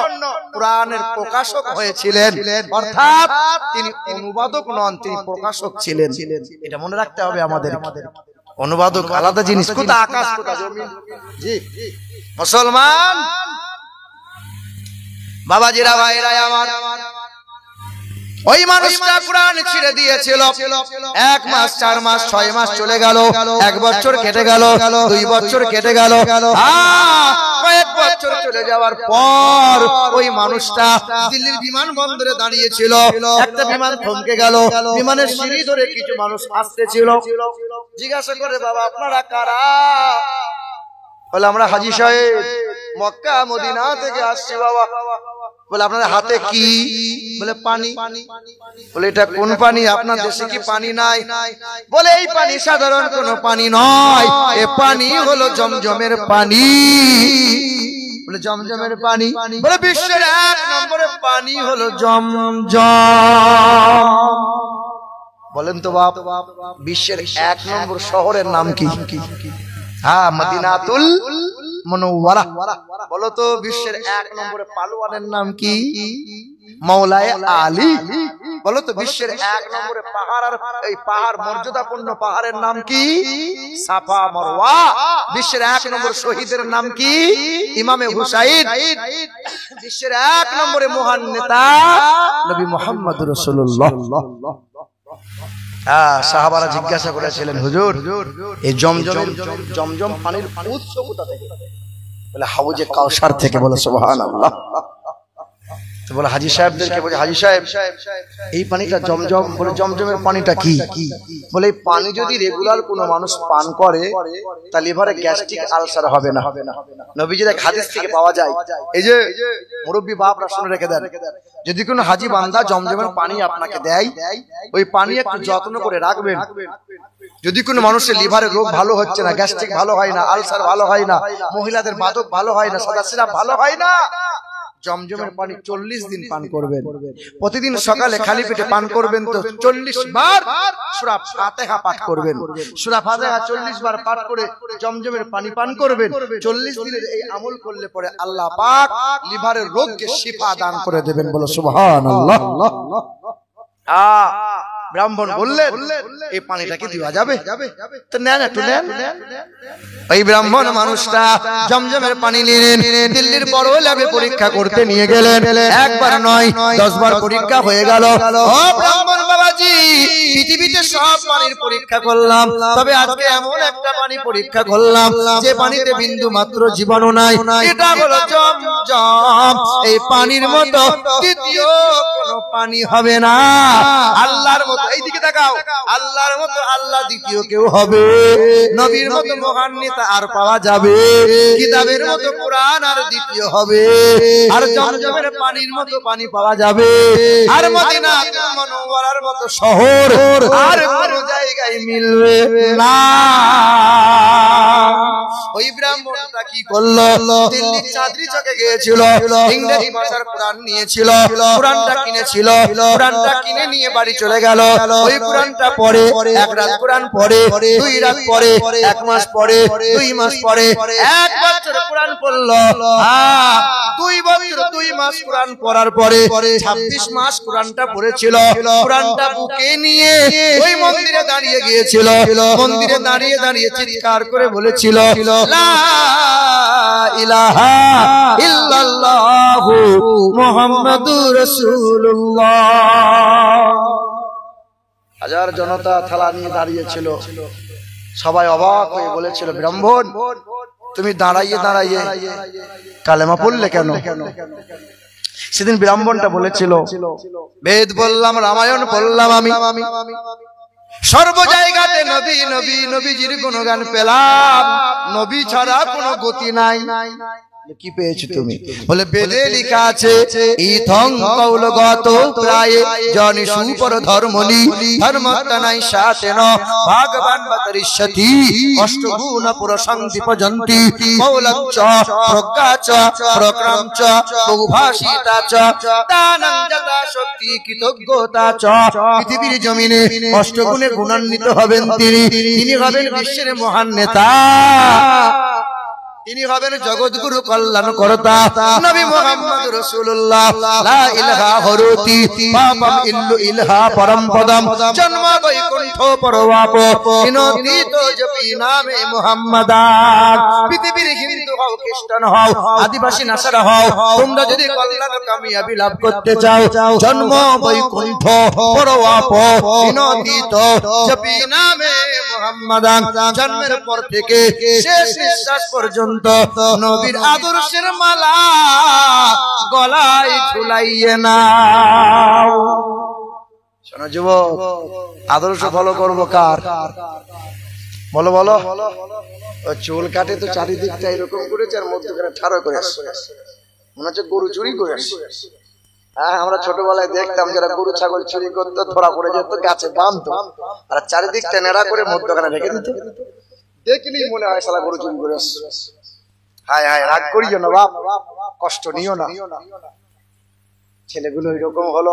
কোরআনের প্রকাশক হয়েছিলেন। অর্থাৎ তিনি অনুবাদক নন, তিনি প্রকাশক ছিলেন। এটা মনে রাখতে হবে আমাদের। অনুবাদক আলাদা জিনিস, কোথা আকাশ কোথা জমিন। জি মুসলমান বাবাজিরা ভাইরা আমার, ওই মানুষটা কোরআন ছিঁড়ে দিয়েছিল। 1 মাস, 4 মাস, 6 মাস চলে গেল, 1 বছর কেটে গেল, 2 বছর কেটে গেল। কয়েক বছর চলে যাওয়ার পর ওই মানুষটা দিল্লির বিমানবন্দরে দাঁড়িয়েছিল। একটা বিমান থমকে গেল, বিমানের সিঁড়ি ধরে কিছু মানুষ আসতেছিল। জিজ্ঞাসা করে, বাবা আপনারা কারা? বলে, আমরা হাজী সাহেব মক্কা মদিনা থেকে আসছি। বাবা বলে, আপনাদের হাতে কি? বলে, পানি। বলে, এটা কোন পানি? আপনার দেশে কি পানি নাই? বলে, এই পানি সাধারণ কোন পানি নয়, এ পানি হলো জমজমের পানি। বলে, জমজমের পানি? বলে, বিশ্বের 1 নম্বরের পানি হলো জমজম। বলেন তো বাপ, বিশ্বের 1 নম্বর শহরের নাম কি? হ্যাঁ, মদিনাতুল মুনাওয়ারা। বলো তো, বিশ্বের 1 নম্বরে পালোয়ানের নাম কি? মৌলায়ে আলী। বলো তো, বিশ্বের 1 নম্বরে পাহাড়, আর এই পাহাড় মর্যাদাপূর্ণ পাহাড়ের নাম কি? সাফা মারওয়া। বিশ্বের 1 নম্বর শহীদের নাম কি? ইমামে হুসাইন। বিশ্বের 1 নম্বরে মহান নেতা নবী মুহাম্মদুর রাসূলুল্লাহ। সাহাবারা জিজ্ঞাসা করেছিলেন, হুজুর এই জমজম পানির উৎস কোথা থেকে? বলে, হাউজে কাউসার থেকে। বলে সুবহানাল্লাহ। তো বলে হাজী সাহেবদেরকে বলে, হাজী সাহেব এই পানিটা জমজম, বলে জমজমের পানিটা কি? বলে এই পানি যদি রেগুলার কোনো মানুষ পান করে তা লিভারে গ্যাস্ট্রিক আলসার হবে না। নবীজির এক হাদিস থেকে পাওয়া যায়। এই যে মুরব্বী বাপরা শুনে রেখে দেন, যদি কোনো হাজী বান্দা জমজমের পানি আপনাকে দেয়, ওই পানি একটু যত্ন করে রাখবেন। যদি কোনো মানুষের লিভারের রোগ ভালো হচ্ছে না, গ্যাস্ট্রিক ভালো হয় না, আলসার ভালো হয় না, মহিলাদের মাদক ভালো হয় না, সাদা সিরাপ ভালো হয় না, জমজমের পানি 40 দিন পান করবেন। প্রতিদিন সকালে খালি পেটে পান করবেন তো 40 বার সূরা ফাতিহা পাঠ করবেন। সূরা ফাতিহা 40 বার পাঠ করে জমজমের পানি পান করবেন। 40 দিনের এই আমল করলে পরে আল্লাহ পাক লিভারের রোগকে শিফা দান করে দেবেন। বলো সুবহানাল্লাহ। ব্রাহ্মণ বললেন এই পানিটাকে দেওয়া যাবে? তো নেন, একটু নেন। ওই ব্রাহ্মণ মানুষটা জমজমের পানি নিলেন, দিল্লির বড় ল্যাবে পরীক্ষা করতে নিয়ে গেলেন। একবার নয় 10 বার পরীক্ষা হয়ে গেল। ও ব্রাহ্মণ বাবাজি, পৃথিবীতে সব পানির পরীক্ষা করলাম, তবে আজকে এমন একটা পানি পরীক্ষা করলাম যে পানিতে বিন্দু মাত্র জীবাণু নাই। এটা হলো জমজম। এই পানির মতো দ্বিতীয় কোনো পানি হবে না। আল্লাহর মতো, এইদিকে তাকাও, আল্লাহর মতো আল্লাহ দ্বিতীয় কেউ হবে? নবীর মতো মহান নেতা আর পাওয়া যাবে? কিতাবের মতো কোরআন আর দ্বিতীয় হবে? আর জমজমের পানির মতো পানি পাওয়া যাবে? আর মদিনা মুনাওয়ারার মতো শহর আর কোন জায়গায় মিলবে না। ওই ব্রাহ্মণটা কি করলো? দিল্লির চাঁদনি চকে গিয়েছিল, ইংরেজি ভাষার কোরআন নিয়েছিল, কোরআনটা কিনেছিল, কোরআনটা কিনে নিয়ে বাড়ি চলে গেল। ওই কোরআনটা পড়ে, এক রাত কোরআন পড়ে, 2 রাত পড়ে, 1 মাস পড়ে, 2 মাস পড়ে, 1 বছর কোরআন পড়লো। 2 বছর 2 মাস কোরআন পড়ার পরে 26 মাস কোরআনটা পড়েছিল। কোরআনটা বুকে নিয়ে ওই মন্দিরে দাঁড়িয়ে গিয়েছিল। মন্দিরে দাঁড়িয়ে দাঁড়িয়ে চিৎকার করে বলেছিল, লা ইলাহা ইল্লাল্লাহু মুহাম্মাদুর রাসূলুল্লাহ। হাজার জনতা থালা নিয়ে দাঁড়িয়েছিল। সবাই অবাক হয়ে বলেছিল, ব্রাহ্মণ তুমি দাঁড়াইয়ে দাঁড়াইয়ে কালেমা পড়লে কেন? সেদিন ব্রাহ্মণটা বলেছিল, বেদ বললাম, রামায়ণ পড়লাম, আমি সর্ব জায়গাতে নবী নবী নবীজির গুণগান পেলাম, নবী ছাড়া কোনো গতি নাই। কি পেয়েছো তুমি? বলে বেদে লেখা আছে, ইথং কৌলগত প্রায়ে জনি সুপর ধর্মনি ধর্মত্তনাই সাতেন ভগবান বতরিষ্যতি অষ্টগুণ পুরুষং দীপজন্তি কৌলচ্চ প্রজ্ঞাচ প্রক্রমচ বহুভাষিতাচ দানং যথা শক্তি কৃতজ্ঞতাচ। পৃথিবীর জমিনে অষ্টগুণে গুণান্বিত হবেন তিনি। তিনি হবেন বিশ্বের মহান নেতা, তিনি হবেন জগৎগুরু কল্যাণ কর্তা নবী মুহাম্মদ রাসূলুল্লাহ। লা ইলাহা হরতি পাপম ইল্লু ইলাহা পরম পদম জন্ম বৈকুণ্ঠ পরবাপ বিনোদিত জপি নামে মুহাম্মাদান। পৃথিবীর হিন্দু হও, খ্রিস্টান হও, আদিবাসী নাসারা হও, তোমরা যদি কল্যাণ কামিয়াবি লাভ করতে চাও, জন্ম বৈকুণ্ঠ পরবাপ বিনোদিত জপি নামে মুহাম্মাদান। জন্মের পর থেকে শেষ নিঃশ্বাস পর্যন্ত নবীর আদর্শের মালা গলায় ঝুলাইয়ে নাও। শোনো যুবক, আদর্শ ফলো করবো কার? বলো বলো। চুল কাটে তো চারিদিকটা এরকম করেছে, আর মধ্যখানে ঠাড়ো করে আসছে, মনে হচ্ছে গরু চুরি করে আসছে। হ্যাঁ, আমরা ছোটবেলায় দেখতাম যারা গরু ছাগল চুরি করতো, ধরা পড়ে যেত, গাছে বাঁধতো, আর চারিদিকটা নেড়া করে মধ্যখানে রেখে দিত। দেখলি মনে হয় শালা গরু চুরি করে আসছে। হায় হায়, রাগ করিও না বাপ, কষ্ট নিও না। ছেলেগুলো এরকম হলো।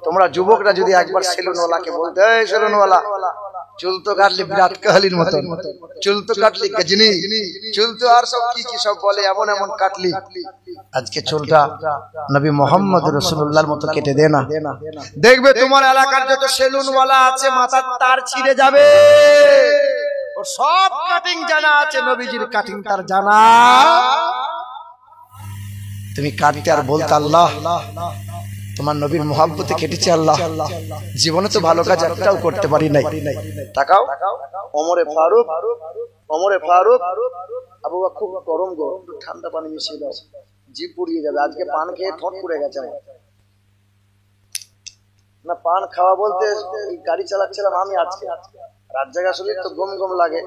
তোমরা যুবকরা যদি একবার সেলুনওয়ালাকে বলতে, এই সেলুনওয়ালা, চুল তো কাটলি বিরাট কোহলির মতন, চুল তো কাটলি গজনি, চুল তো আর সব কি কি সব বলে, এমন এমন কাটলি, আজকে চুলটা নবী মুহাম্মদ রাসূলুল্লাহর মতো কেটে দে না। দেখবে তোমার এলাকার যত সেলুনওয়ালা আছে মাথার তার ছিঁড়ে যাবে। ওর সব কাটিং জানা আছে, নবীজির কাটিং তার জানা। তুমি কাটতে আর বলতে, আল্লাহ তোমার নবীর মুহাব্বতে কেটেছে, আল্লাহ জীবনে তো ভালো কাজ একটাও করতে পারি নাই। তাকাও, ওমরে ফারুক আবু বকর, খুব গরম গো, ঠান্ডা পানি মিশিয়ে দাও, জিভ পুড়িয়ে যাবে। আজকে পান খেয়ে ঠোঁট পুড়ে গেছে। না পান খাওয়া বলতে গাড়ি চালাচ্ছিলাম আমি আজকে, রাত জায়গা শুধু তো গম গম লাগে,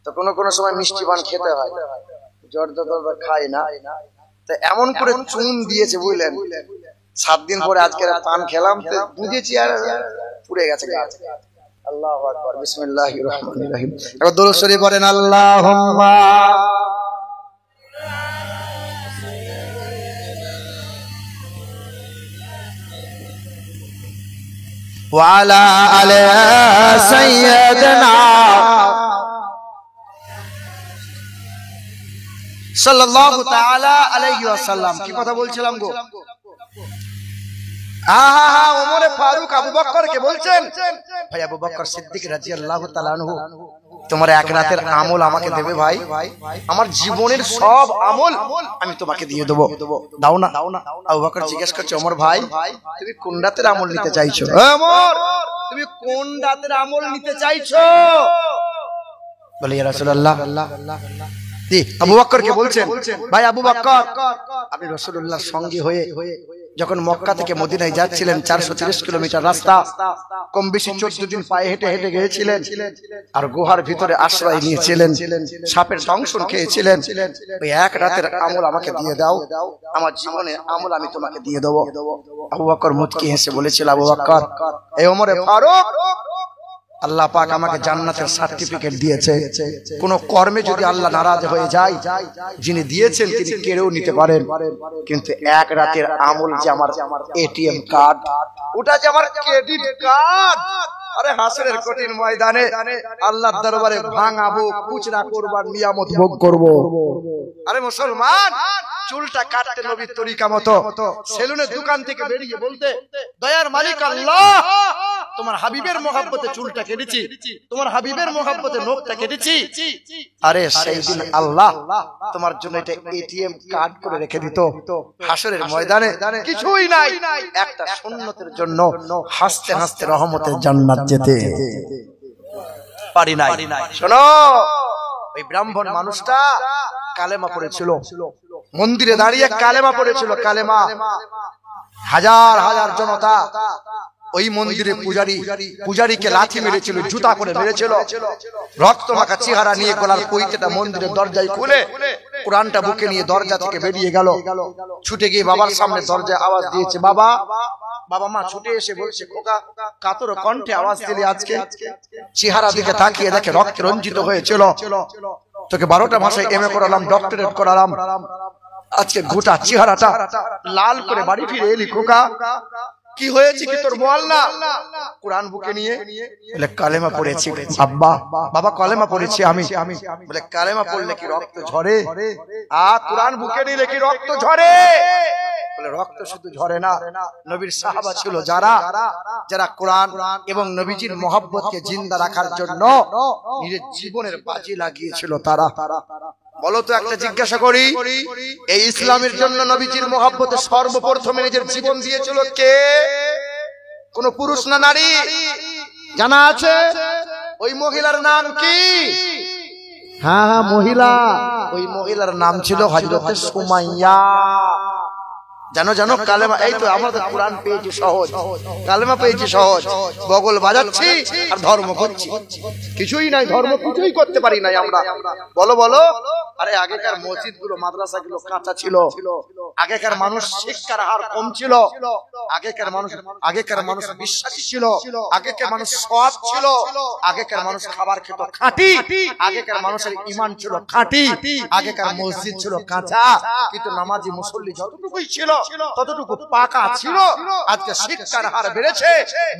তো কোনো কোনো সময় মিষ্টি পান খেতে হয়, জর্দা টর্দা খাই না, তো এমন করে চুন দিয়েছে বুঝলেন, 7 দিন পরে আজকে পান খেলাম তো বুঝেছি আর পুড়ে গেছে গাছ। আল্লাহু আকবার, বিসমিল্লাহির রহমানির রহিম। এবার দরুদ শরীফ পড়েন, আল্লাহুম্মা وعلى آل سيدنا সাল্লাল্লাহু তাআলা আলাইহি ওয়াসাল্লাম। কি কথা বলছিলাম গো? ওমরে ফারুক আবু বকরকে বলছেন, ভাই আবু বকর সিদ্দিক রাদিয়াল্লাহু তাআলা আনহু, তোমার এক রাতের আমল আমাকে দেবে ভাই, আমার জীবনের সব আমল আমি তোমাকে দিয়ে দেবো, দাও না? আবু বকর জিজ্ঞেস করছে, ওমর ভাই তুমি কোন রাতের আমল নিতে চাইছো? ওমর তুমি কোন রাতের আমল নিতে চাইছো? বলে ইয়া রাসূলুল্লাহ, আবু বকরকে বলছেন, ভাই আবু বকর আপনি রাসূলুল্লাহর সঙ্গী হয়ে যখন মক্কা থেকে মদিনায় যাচ্ছিলেন, 430 কিলোমিটার রাস্তা, কম বেশি 14 দিন পায়ে হেঁটে হেঁটে গিয়েছিলেন, আর গুহার ভিতরে আশ্রয় নিয়েছিলেন, সাপের দংশন খেয়েছিলেন, ওই এক রাতের আমল আমাকে দিয়ে দাও, আমার জীবনের আমল আমি তোমাকে দিয়ে দেবো। আবু বকর মুচকি হেসে বলেছিল, আবু বকর এই ওমরে ফারুক, আল্লাহ পাক আমাকে জান্নাতের সার্টিফিকেট দিয়েছে, কোন কর্মে যদি আল্লাহ নারাজ হয়ে যায়, যিনি দিয়েছেন তিনি কেড়েও নিতে পারেন, কিন্তু এক রাতের আমল যে আমার এটিএম কার্ড, ওটা যে আমার ক্রেডিট কার্ড, আরে হাসরের কঠিন ময়দানে আল্লাহর দরবারে ভাঙাবো, খুচরা করবার নিয়ামত ভোগ করব। আরে মুসলমান, চুলটা কাটতে নবীর তরিকা মতো সেলুনের দোকান থেকে বেরিয়ে বলতে, দয়ার মালিক আল্লাহ তোমার হাবিবের মহব্বতে চুলটা কেটেছি, তোমার হাবিবের মহব্বতে নখটা কেটেছি, আরে সেই দিন আল্লাহ তোমার জন্য এটা এটিএম কার্ড করে রেখে দিত, হাসরের ময়দানে কিছুই নাই, একটা সুন্নতের জন্য হাসতে হাসতে রহমতের জান্নাত যেতে পারি নাই। শোনো, ওই ব্রাহ্মণ মানুষটা কালেমা পড়েছিল, মন্দিরে দাঁড়িয়ে কালেমা পড়েছিল, কালেমা, হাজার হাজার জনতা ওই মন্দিরে পূজারীকে লাথি মেরেছিল, জুতা করে মেরেছিল, রক্ত মাখা চেহারা নিয়ে গলার পৈতেটা মন্দিরের দরজায় খুলে কোরআনটা বুকে নিয়ে দরজা থেকে বেরিয়ে গেল, ছুটে গিয়ে বাবার সামনে দরজায় আওয়াজ দিয়েছে, বাবা। বাবা মা ছুটে এসে বলছে, খোকা কাতর কণ্ঠে আওয়াজ দিলি আজকে? চেহারা দিকে তাকিয়ে দেখে রক্তে রঞ্জিত হয়েছিল, তোকে 12টা ভাষায় এমএ করালাম, ডক্টরেট করালাম, আজকে গোটা চেহারাটা লাল করে বাড়ি ফিরে এলি, খোকা কি হয়েছে কি তোর বল না? কোরআন বুকে নিয়ে বলে কালেমা পড়েছি আব্বা। বাবা কালেমা পড়েছি আমি। বলে কালেমা পড়লে কি রক্ত ঝরে? কোরআন বুকে নিলে কি রক্ত ঝরে? বলে রক্ত শুধু ঝরে না, নবীর সাহাবা ছিল যারা যারা কোরআন এবং নবীজির মহব্বতকে জিন্দা রাখার জন্য নিজের জীবনের বাজি লাগিয়েছিল তারা। বলো তো, একটা জিজ্ঞাসা করি, এই ইসলামের জন্য নবীজির মহব্বতে সর্বপ্রথমে নিজের জীবন দিয়েছিল কে? কোন পুরুষ না নারী? জানা আছে? ওই মহিলার নাম কি? হ্যাঁ মহিলা, ওই মহিলার নাম ছিল হযরতে সুমাইয়া। জানো জানো কালেমা, এই তো আমরা তো কোরআন পেয়েছি সহজ, কালেমা পেয়েছি সহজ, বগল বাজাচ্ছি আর ধর্ম করছি, কিছুই নাই, ধর্ম কিছুই করতে পারি নাই আমরা। বলো বলো। আরে আগেকার মসজিদ গুলো মাদ্রাসা গুলো কাঁচা ছিল, আগেকার মানুষ শিক্ষার হার কম ছিল, আগেকার মানুষ বিশ্বাসী ছিল, আগেকার মানুষ সৎ ছিল, আগেকার মানুষ খাবার খেত খাঁটি, আগেকার মানুষের ঈমান ছিল খাঁটি, আগেকার মসজিদ ছিল কাঁচা, কিন্তু নামাজি মুসল্লি যতটুকুই ছিল ততটুকু পাকা ছিল। আজকে শিক্ষার হার বেড়েছে,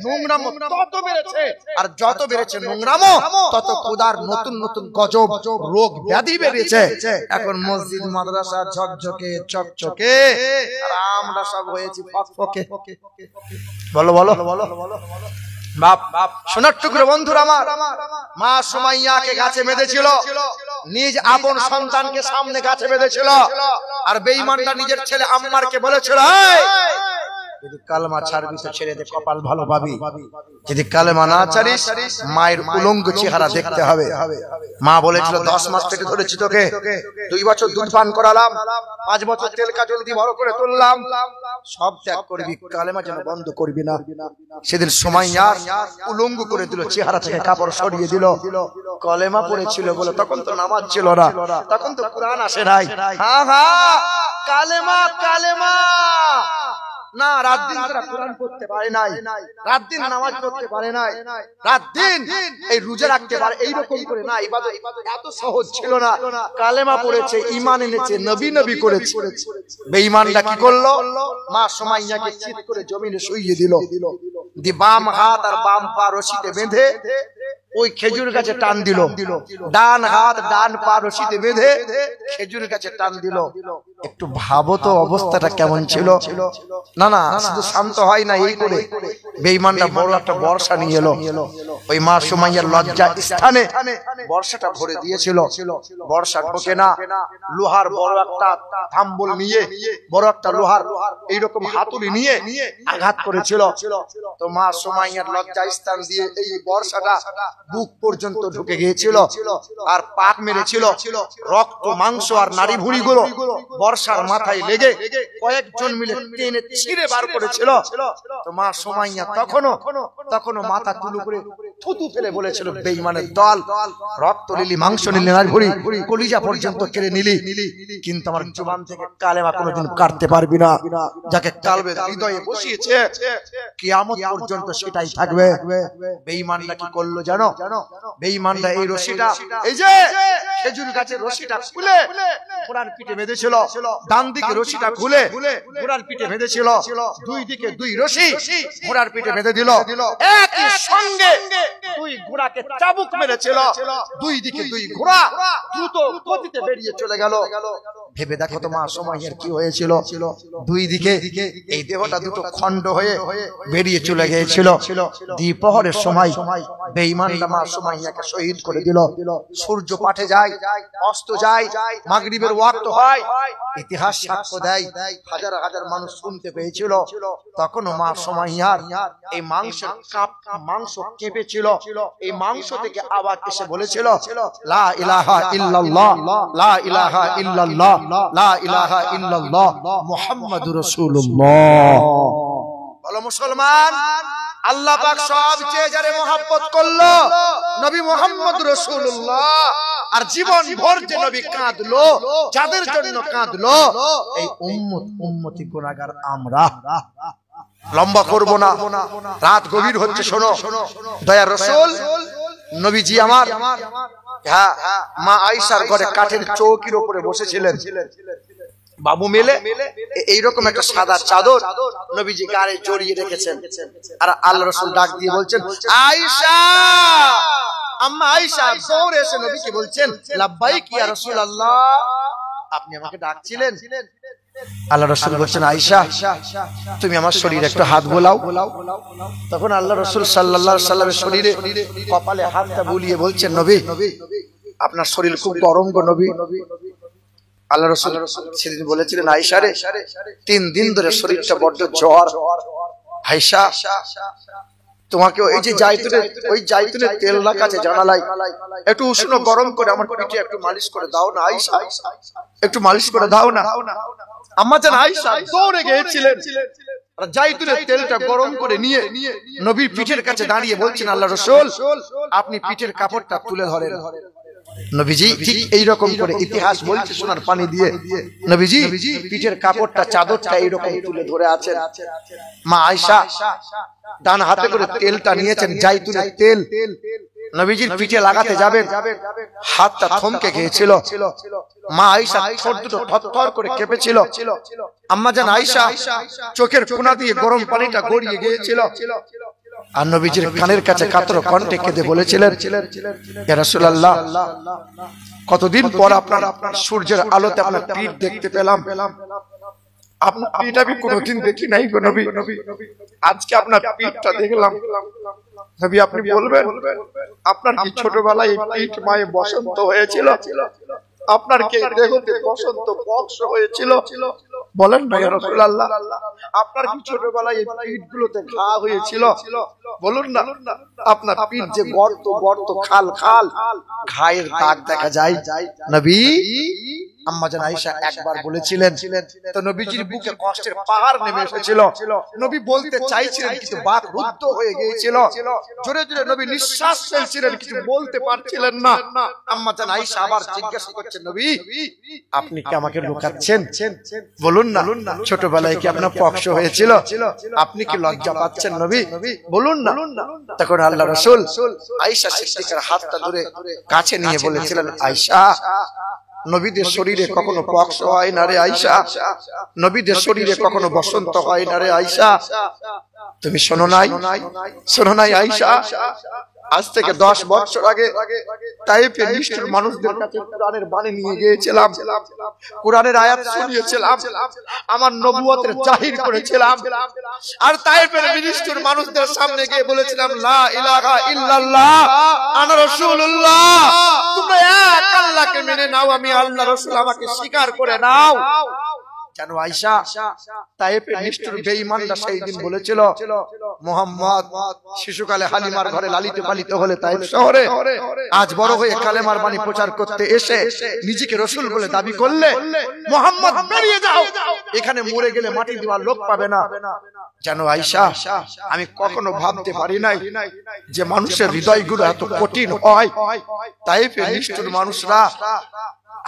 নোংরামো তত বেড়েছে, আর যত বেড়েছে নোংরামো তত খোদার নতুন নতুন গজব রোগ ব্যাধি বেড়েছে। এখন মসজিদ মাদ্রাসা ঝকঝকে চকচকে, আর আমরা সব হয়েছি ফকফকে। বলো বলো বলো। বাপ সোনার টুকরো বন্ধুরা আমার, মা সুমাইয়াকে গাছে বেঁধেছিল, নিজ আপন সন্তানকে সামনে গাছে বেঁধেছিল, আর বেঈমানটা নিজের ছেলে আম্মারকে বলেছিল, যদি কালেমা ছাড়বি তো ছেড়ে দে, কপাল ভালো পাবি। যদি কালেমা না ছাড়িস মায়ের উলঙ্গ চেহারা দেখতে হবে। মা বলেছিল 10 মাস পেটে ধরেছি তোকে, 2 বছর দুধ পান করালাম, 5 বছর তেল কাজল দিয়ে বড় করে তুললাম, সব ত্যাগ করবি, কালেমা যেন বন্ধ করবি না। সেদিন সুমাইয়া উলঙ্গ করে দিল, চেহারা থেকে কাপড় সরিয়ে দিল। কালেমা পড়েছিল বলে, তখন তো নামাজ ছিল না, তখন তো কুরআন আসে নাই। হ্যাঁ হ্যাঁ, কালেমা কালেমা না, রাত দিন তারা কুরআন পড়তে পারে নাই, রাত দিন নামাজ পড়তে পারে নাই, রাত দিন এই রোজা রাখতে পারে এইরকম করে না। ইবাদত এত সহজ ছিল না। কালেমা পড়েছে, ঈমান এনেছে, নবী নবী করেছে। বেঈমানরা কি করলো? মা সুমাইয়াকে চিৎ করে জমিনে শুইয়ে দিল, দি বাম হাত আর বাম পা রশিতে বেঁধে ওই খেজুর গাছে টান দিল, ডান হাত ডান পা রশিতে বেঁধে খেজুর গাছে টান দিল। একটু ভাবো তো অবস্থাটা কেমন ছিল। না না, শুধু শান্ত হয় না, এই করে বেঈমানরা বড় একটা বর্ষা নিয়ে এলো। ওই মা সুমাইয়ার লজ্জা স্থানে বর্ষাটা ভরে দিয়েছিল। বর্ষা ঢোকে না, লোহার বড় একটা থাম্বল নিয়ে, বড় একটা লোহার এইরকম হাতুড়ি নিয়ে আঘাত করেছিল। তো মা সুমাইয়ার লজ্জা স্থান দিয়ে এই বর্ষাটা বুক পর্যন্ত ঢুকে গিয়েছিল আর পাক মেরেছিল। রক্ত মাংস আর নারী ভুঁড়ি গুলো বর্ষার মাথায় লেগে কয়েকজন মিলে টেনে ছিঁড়ে বার করেছিল। তো মা সুমাইয়া তখনো মাথা তুলু করে থুতু ফেলে বলেছিল, বেঈমানের দল, রক্ত নিলি, মাংস নিলি, নারী ভুঁড়ি, কলিজা পর্যন্ত কেড়ে নিলি, কিন্তু আমার জবান থেকে কালেমা কোনোদিন কাটতে পারবি না। যাকে কালবে হৃদয়ে বসিয়েছে কিয়ামত পর্যন্ত সেটাই থাকবে। বেঈমানরা কি করলো জানো? বেঈমানরা এই রশিটা, এই যে খেজুর গাছের রশিটা খুলে ঘোড়ার পিঠে বেঁধেছিল, ডান দিকে রশিটা খুলে ঘোড়ার পিঠে বেঁধেছিল, দুই দিকে দুই রশি ঘোড়ার পিঠে বেঁধে দিল। একই সঙ্গে দুই ঘোড়াকে চাবুক মেরেছিল, দুই দিকে দুই ঘোড়া দ্রুত গতিতে বেরিয়ে চলে গেল। ভেবে দেখো তো মা সুমাইয়ার কি হয়েছিল। দুই দিকে এই দেহটা দুটো খণ্ড হয়ে বেরিয়ে চলে গিয়েছিল। দ্বিপ্রহরের সময় বেঈমানরা মা সুমাইয়াকে শহীদ করে দিল। সূর্য পাঠে যায়, অস্ত যায়, মাগরিবের ওয়াক্ত হয়, ইতিহাস সাক্ষ্য দেয় হাজার হাজার মানুষ শুনতে পেয়েছিল। তখনও মা সুমাইয়ার এই মাংস কেঁপেছিল। এই মাংস থেকে আওয়াজ এসে বলেছিল, লা ইলাহা ইল্লাল্লাহ, লা ইলাহা ইল্লাল্লাহ, লা ইলাহা ইল্লাল্লাহ, মুহাম্মাদুর রাসূলুল্লাহ। বলো মুসলমান, আল্লাহ পাক সবচেয়ে যারে মহব্বত করলো নবী মুহাম্মদ রাসূলুল্লাহ, আর জীবন ভর যে নবী কাঁদলো, যাদের জন্য কাঁদলো, এই উম্মতি গুনাহগার আমরা। লম্বা করব না, রাত গভীর হচ্ছে, শোনো। দয়ার রাসূল নবীজি আমার মা আয়েশার ঘরে কাঠের চৌকির উপরে বসেছিলেন। বাবু মেলে এইরকম একটা সাদা চাদর নবীজি গায়ে জড়িয়ে রেখেছেন। আর আল্লাহ রাসূল ডাক দিয়ে বলছেন, আয়েশা, আম্মা আয়েশা দৌড়ে এসে নবীকে বলছেন, লাব্বাইক ইয়া রাসূলুল্লাহ, আপনি আমাকে ডাকছিলেন? আল্লাহ রাসূল বলছেন, আয়েশা তুমি আমার শরীরে একটু হাত বোলাও। তখন আল্লাহ রাসূল সাল্লাল্লাহু আলাইহি সাল্লামের শরীরে কপালে হাতটা বুলিয়ে বলছেন, নবী আপনার শরীর খুব গরম গো নবী। আল্লাহ রাসূল সেদিন বলেছিলেন, আয়েশা রে 3 দিন ধরে শরীরটা বড্ড জ্বর। আয়েশা তোমাকে ওই যে জাইতুনের তেল রাখা আছে জানালায়, একটু উষ্ণ গরম করে আমার পিঠে একটু মালিশ করে দাও না আয়েশা, একটু মালিশ করে দাও না। আম্মা জান আয়েশা দৌড়ে গিয়েছিলেন, জাইতুনের তেলটা গরম করে নিয়ে নবীর পিঠের কাছে দাঁড়িয়ে বলছেন, আল্লাহ রাসূল আপনি পিঠের কাপড়টা তুলে ধরেন। নবীজি ঠিক এইরকম করে, ইতিহাস বলছে সোনার পানি দিয়ে, নবীজি পিঠের কাপড়টা, চাদরটা এইরকম তুলে ধরে আছেন। মা আয়েশা ডান হাতে করে তেলটা নিয়েছেন, জাইতুনের তেল, নবীজির পিঠে লাগাতে যাবেন, হাতটা থমকে গিয়েছিল। মা আয়েশা ঠোঁট দুটো থরথর করে কেঁপেছিল। আম্মা জান আয়েশা চোখের কোণা দিয়ে গরম পানিটা গড়িয়ে গিয়েছিল। আর নবীজির কানের কাছে কাতর কণ্ঠে কেঁদে বলেছিলেন, ইয়া রাসূলুল্লাহ কতদিন পর আপনার সূর্যের আলোতে আপনার পিঠ দেখতে পেলাম, আপনার পিঠ আমি কোনোদিন দেখি নাই গো নবী, আজকে আপনার পিঠটা দেখলাম। নবী আপনি বলবেন, আপনার কি ছোটবেলায় পিঠ মায়ে বসন্ত হয়েছিল? আপনার কি দেহতে বসন্ত বক্স হয়েছিল? বলেন না ইয়া রাসূলুল্লাহ, আপনার কি ছোটবেলায় এই পিঠগুলোতে ঘা হয়েছিল? বলুন না, আপনার পিঠ যে গর্ত গর্ত খাল খাল ঘায়ের দাগ দেখা যায়। নবী আম্মা জান আয়েশা একবার বলেছিলেন, তো নবীজির বুকে কষ্টের পাহাড় নেমে এসেছিল। নবী বলতে চাইছিলেন কিন্তু বাক রুদ্ধ হয়ে গিয়েছিল। জোরে জোরে নবী নিঃশ্বাস ফেলছিলেন, কিছু বলতে পারছিলেন না। আম্মা জান আয়েশা আবার জিজ্ঞাসা করছেন, নবী আপনি কি আমাকে লুকাচ্ছেন? বলুন না, ছোটবেলায় কি আপনার পক্ষ হয়েছিল? আপনি কি লজ্জা পাচ্ছেন নবী? বলুন না। তখন আল্লাহ রাসূল আয়েশা সিদ্দিকার হাতটা ধরে কাছে নিয়ে বলেছিলেন, আয়েশা নবীদের শরীরে কখনো পক্ষ হয় না রে আয়েশা, নবীদের শরীরে কখনো বসন্ত হয় না রে আয়েশা। তুমি শোনো নাই আয়েশা, আজ থেকে 10 বছর আগে তায়েফে নিষ্ঠুর মানুষদের কাছে কোরআনের বাণী নিয়ে গিয়েছিলাম, কোরআনের আয়াত শুনিয়েছিলাম, আমার নবুয়তের জাহির করেছিলাম। আর তায়েফের নিষ্ঠুর মানুষদের সামনে গিয়ে বলেছিলাম, লা ইলাহা ইল্লাল্লাহ আনা রাসূলুল্লাহ, তোমরা এক আল্লাহকে মেনে নাও, আমি আল্লাহ রাসূল, আমাকে স্বীকার করে নাও। জানো আয়েশা, তায়েফের নিষ্ঠুর বেঈমানরা সেই দিন বলেছিল, মুহাম্মদ শিশুকালে হালিমার ঘরে লালিত পালিত হলে তায়েফ শহরে, আজ বড় হয়ে কালেমার বাণী প্রচার করতে এসে নিজেকে রাসূল বলে দাবি করলে, মুহাম্মদ বেরিয়ে যাও, এখানে মরে গেলে মাটি দেওয়ার লোক পাবে না। জানো আয়েশা, আমি কখনো ভাবতে পারি নাই যে মানুষের হৃদয়গুলো এত কঠিন হয়। তায়েফের নিষ্ঠুর মানুষরা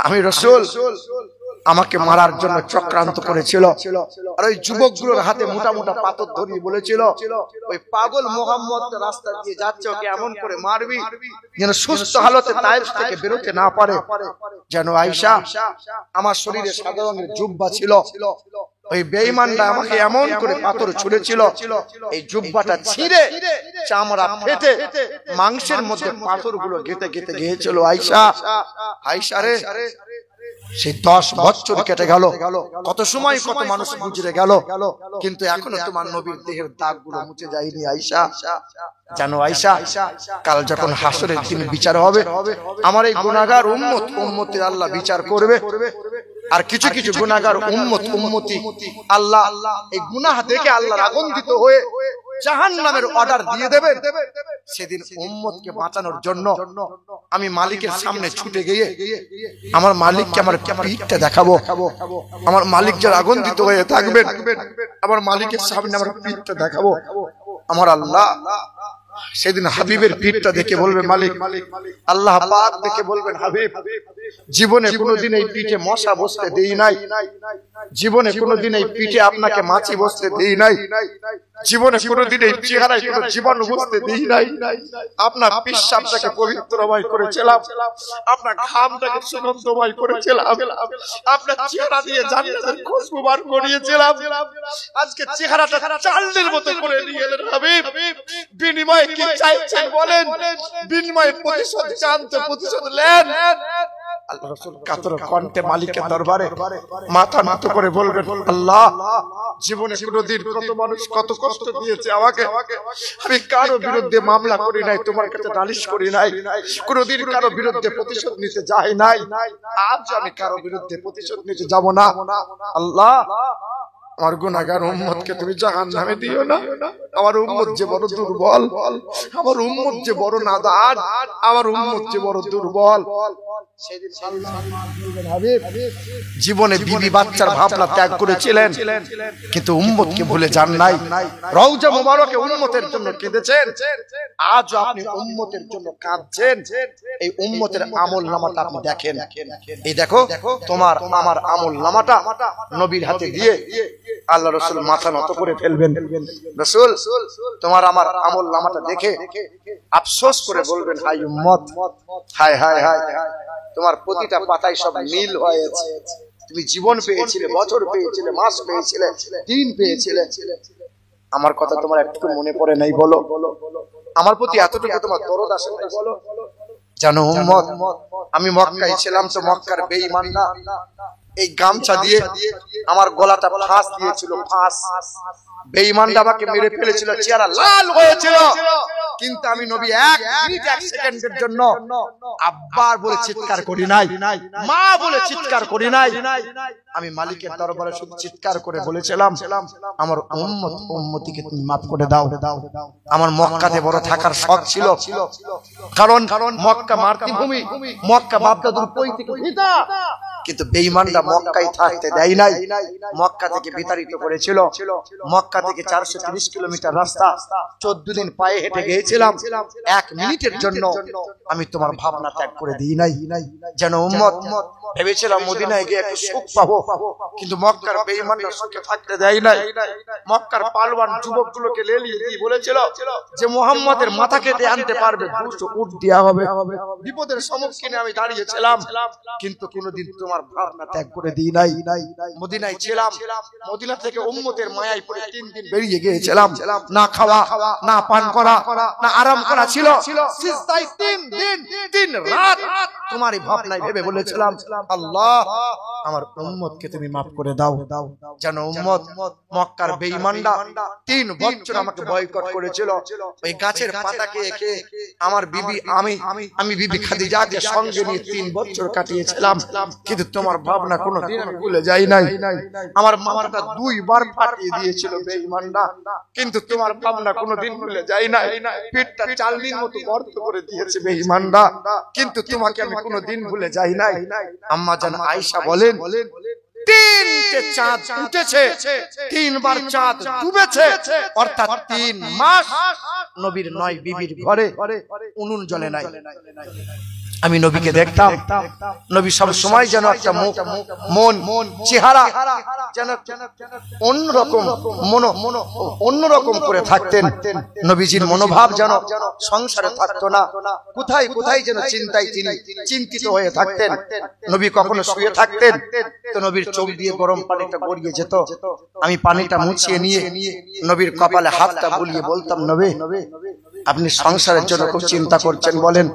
আমি রাসূল আমাকে মারার জন্য চক্রান্ত করেছিল। আর ওই যুবকগুলোর হাতে মোটা মোটা পাথর ধরিয়ে বলেছিল, ওই পাগল মুহাম্মদ রাস্তা দিয়ে যাচ্ছে, ওকে এমন করে মারবি যেন সুস্থ হালতে তায়েফ থেকে বেরোতে না পারে। যেন আয়েশা, আমার শরীরে সাদা রঙের জুব্বা ছিল, ওই বেঈমানরা আমাকে এমন করে পাথর ছুঁড়েছিল, এই জুব্বাটা ছিঁড়ে চামড়া ফেটে মাংসের মধ্যে পাথরগুলো গেঁথে গেঁথে গিয়েছিল। আয়েশা রে, সেই 10 বছর কেটে গেল, কত সময় কত মানুষ গুজরে গেল, কিন্তু এখনো তোমার নবীর দেহের দাগগুলো মুছে যায়নি আয়েশা। জানো আয়েশা, কাল যখন হাসরের দিন বিচার হবে, আমার এই গুনাহগার উম্মতের আল্লাহ বিচার করবে। আর কিছু কিছু গুনাহগার উম্মতি আল্লাহ এই গুনাহ দেখে আল্লাহর আগুনদিত হয়ে জাহান্নামের অর্ডার দিয়ে দেবেন। সেদিন উম্মতকে বাঁচানোর জন্য আমি মালিকের সামনে ছুটে গিয়ে আমার মালিককে আমার পিঠটা দেখাবো। আমার মালিক যার আগুনদিত হয়ে থাকবেন, আমার মালিকের সামনে আমার পিঠটা দেখাবো। আমার আল্লাহ সেদিন হাবিবের পিঠটা দেখে বলবে মালিক, আল্লাহ পাক দেখে বলবেন, হাবিব জীবনে কোনোদিন এই পিঠে মশা বসতে দেই নাই, জীবনে কোনোদিন এই পিঠে আপনাকে মাছি বসতে দেই নাই, জীবনে কোনোদিন এই চেহারায় কোনো জীবাণু বসতে দেই নাই। আপনার পেশাবটাকে পবিত্রময় করেছিলাম, আপনার ঘামটাকে সুগন্ধময় করেছিলাম, আপনার চেহারা দিয়ে জান্নাতের খুশবু বার করিয়েছিলাম। আজকে চেহারাটা চালের মতো করে নিয়ে এলেন হাবিব, বিনিময়ে কি চাইছেন বলেন? বিনিময়ে প্রতিশোধ চান তো প্রতিশোধ নেন। আল্লাহ রাসূল কাতর কণ্ঠে মালিকের দরবারে মাথা নত করে বলবেন, আল্লাহ জীবনে কোনদিন কত মানুষ কত কষ্ট দিয়েছে আমাকে, আমি কারো বিরুদ্ধে মামলা করি নাই, তোমার কাছে নালিশ করি নাই, কোনদিন কারো বিরুদ্ধে প্রতিশোধ নিতে যাই নাই, আজ আমি কারো বিরুদ্ধে প্রতিশোধ নিতে যাব না। আল্লাহ আমার গুনাহগার উম্মতকে তুমি জাহান্নামে দিও না। আমার উম্মত যে বড় দুর্বল, আমার উম্মত যে বড় নাদান, আমার উম্মত যে বড় দুর্বল। জীবনে বিবি বাচ্চার ভাবনা ত্যাগ করেছিলেন, কিন্তু উম্মতকে ভুলে যান নাই। রওজা মুবারকে উম্মতের জন্য কেঁদেছেন, আজ আপনি উম্মতের জন্য কাঁদছেন। এই উম্মতের আমল নামাটা আপনি দেখেন, এই দেখো তোমার আমার আমল নামাটা নবীর হাতে দিয়ে আল্লাহ রাসূল মাথা নত করে ফেলবেন। রাসূল তোমার আমার আমল নামাটা দেখে আফসোস করে বলবেন, হায় উম্মত, হায় হায় হায়, তোমার প্রতিটা পাতায় সব নীল হয়েছে। তুমি জীবন পেয়েছিলে, বছর পেয়েছিলে, মাস পেয়েছিলে, দিন পেয়েছিলে, আমার কথা তোমার একটু মনে পড়ে নাই বলো? আমার প্রতি এতটুকু তোমার দরদ আসে নাই বলো? জানো উম্মত, আমি মক্কায় ছিলাম তো মক্কার বেঈমানরা এই গামছা দিয়ে আমার গলাটা ফাঁস দিয়েছিল, ফাঁস। বেঈমানরা আমাকে মেরে ফেলেছিল, চেহারা লাল হয়েছিল, কিন্তু আমি নবী 1 মিনিট 1 সেকেন্ডের জন্য আব্বা বলে চিৎকার করি নাই, মা বলে চিৎকার করি নাই। আমি মালিকের দরবারে শুধু চিৎকার করে বলেছিলাম, আমার উম্মত উম্মতিকে তুমি মাফ করে দাও। আমার মক্কাতে বড় থাকার শখ ছিল, কারণ মক্কা মাতৃভূমি, মক্কা বাপদাদুর পৈতৃক ভিটা। কিন্তু বেঈমানরা মক্কায় থাকতে দেয় নাই, মক্কা থেকে বিতাড়িত করেছিল। মক্কা থেকে 430 কিলোমিটার রাস্তা 14 দিন পায়ে হেঁটে গিয়েছিলাম। 1 মিনিটের জন্য আমি তোমার ভাবনা ত্যাগ করে দিই নাই। যেন উম্মত ভেবেছিলাম মদিনায় গিয়ে একটু সুখ পাবো, কিন্তু মক্কার বেঈমানরা সুখে থাকতে দেয় নাই। মক্কার পালওয়ান যুবকগুলোকে লেলিয়ে দিয়ে বলেছিল যে মুহাম্মাদের মাথা কেটে আনতে পারবে 200 উট দেয়া হবে। বিপদের সম্মুখীনে আমি দাঁড়িয়েছিলাম, কিন্তু কোনোদিন তোমার ভাবনা ত্যাগ করে দিই নাই। মদিনায় ছিলাম, মদিনা থেকে উম্মতের মায়ায় পড়ে 3 দিন বেরিয়ে গিয়েছিলাম। না খাওয়া, না পান করা, না আরাম করা ছিল। সিজদায় 3 দিন 3 রাত তোমারই ভাবনায় ভেবে বলেছিলাম, আল্লাহ আমার উম্মতকে তুমি মাফ করে দাও। যেন উম্মত মক্কার বেঈমানরা 3 বছর আমাকে বয়কট করেছিল। ওই গাছের পাতাকে একে আমার বিবি আমি বিবি খাদিজাকে সঙ্গে নিয়ে 3 বছর কাটিয়েছিলাম, কিন্তু তোমার ভাবনা কোনোদিন আমি ভুলে যাই নাই। আমার মাথাটা 2 বার ফাটিয়ে দিয়েছিল বেঈমানরা, কিন্তু তোমার ভাবনা কোনোদিন ভুলে যাই নাই। পেটটা চালনির মতো গর্ত করে দিয়েছে বেঈমানরা, কিন্তু তোমাকে আমি কোনোদিন ভুলে যাই নাই। আম্মা জান আয়েশা বলেন, 3টে চাঁদ উঠেছে, 3 বার চাঁদ ডুবেছে, অর্থাৎ 3 মাস নবীর 9 বিবির ঘরে উনুন জ্বলে নাই। আমি নবীকে দেখতাম, নবী সব সময় যেন একটা মুখ, মন, চেহারা যেন অন্যরকম অন্যরকম করে থাকতেন। নবীজির মনোভাব যেন সংসারে থাকতো না, কোথায় কোথায় যেন চিন্তায় তিনি চিন্তিত হয়ে থাকতেন। নবী কখনো শুয়ে থাকতেন তো নবীর চোখ দিয়ে গরম পানিটা গড়িয়ে যেত। আমি পানিটা মুছিয়ে নিয়ে নবীর কপালে হাতটা বুলিয়ে বলতাম, নবী আপনি সংসারের জন্য খুব চিন্তা করছেন বলেন,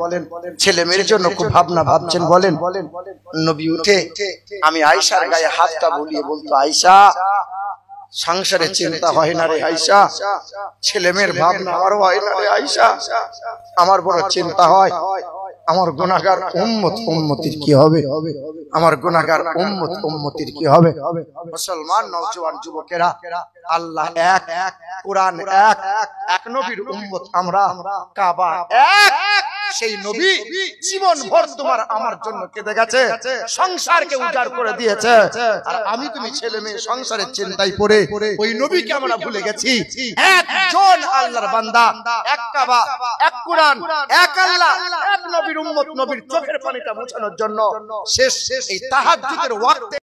ছেলে মেয়ের জন্য খুব ভাবনা ভাবছেন বলেন। নবী উঠে আমি আয়েশার গায়ে হাতটা বুলিয়ে বলতো, আয়েশা সংসারের চিন্তা হয় না রে আয়েশা, ছেলে মেয়ের ভাবনা আমারও হয় না রে আয়েশা, আমার বড় চিন্তা হয় আমার গুনাহগার উম্মতির কি হবে, আমার গুনাহগার উম্মতির কি হবে। মুসলমান নওজোয়ান যুবকেরা, আল্লাহ এক, কুরআন এক নবীর উম্মত আমরা, কাবা এক। সেই নবী জীবন ভর তোমার আমার জন্য কেঁদে গেছে, সংসারকে উজাড় করে দিয়েছে, আর আমি তুমি ছেলে মেয়ে সংসারের চিন্তায় পড়ে ওই নবীকে আমরা ভুলে গেছি। একজন আল্লাহর বান্দা, এক কাবা, এক কুরআন, এক আল্লাহ, এক নবীর উম্মত, নবীর চোখের পানিটা মোছানোর জন্য শেষ এই তাহাজ্জুদের ওয়াক্তে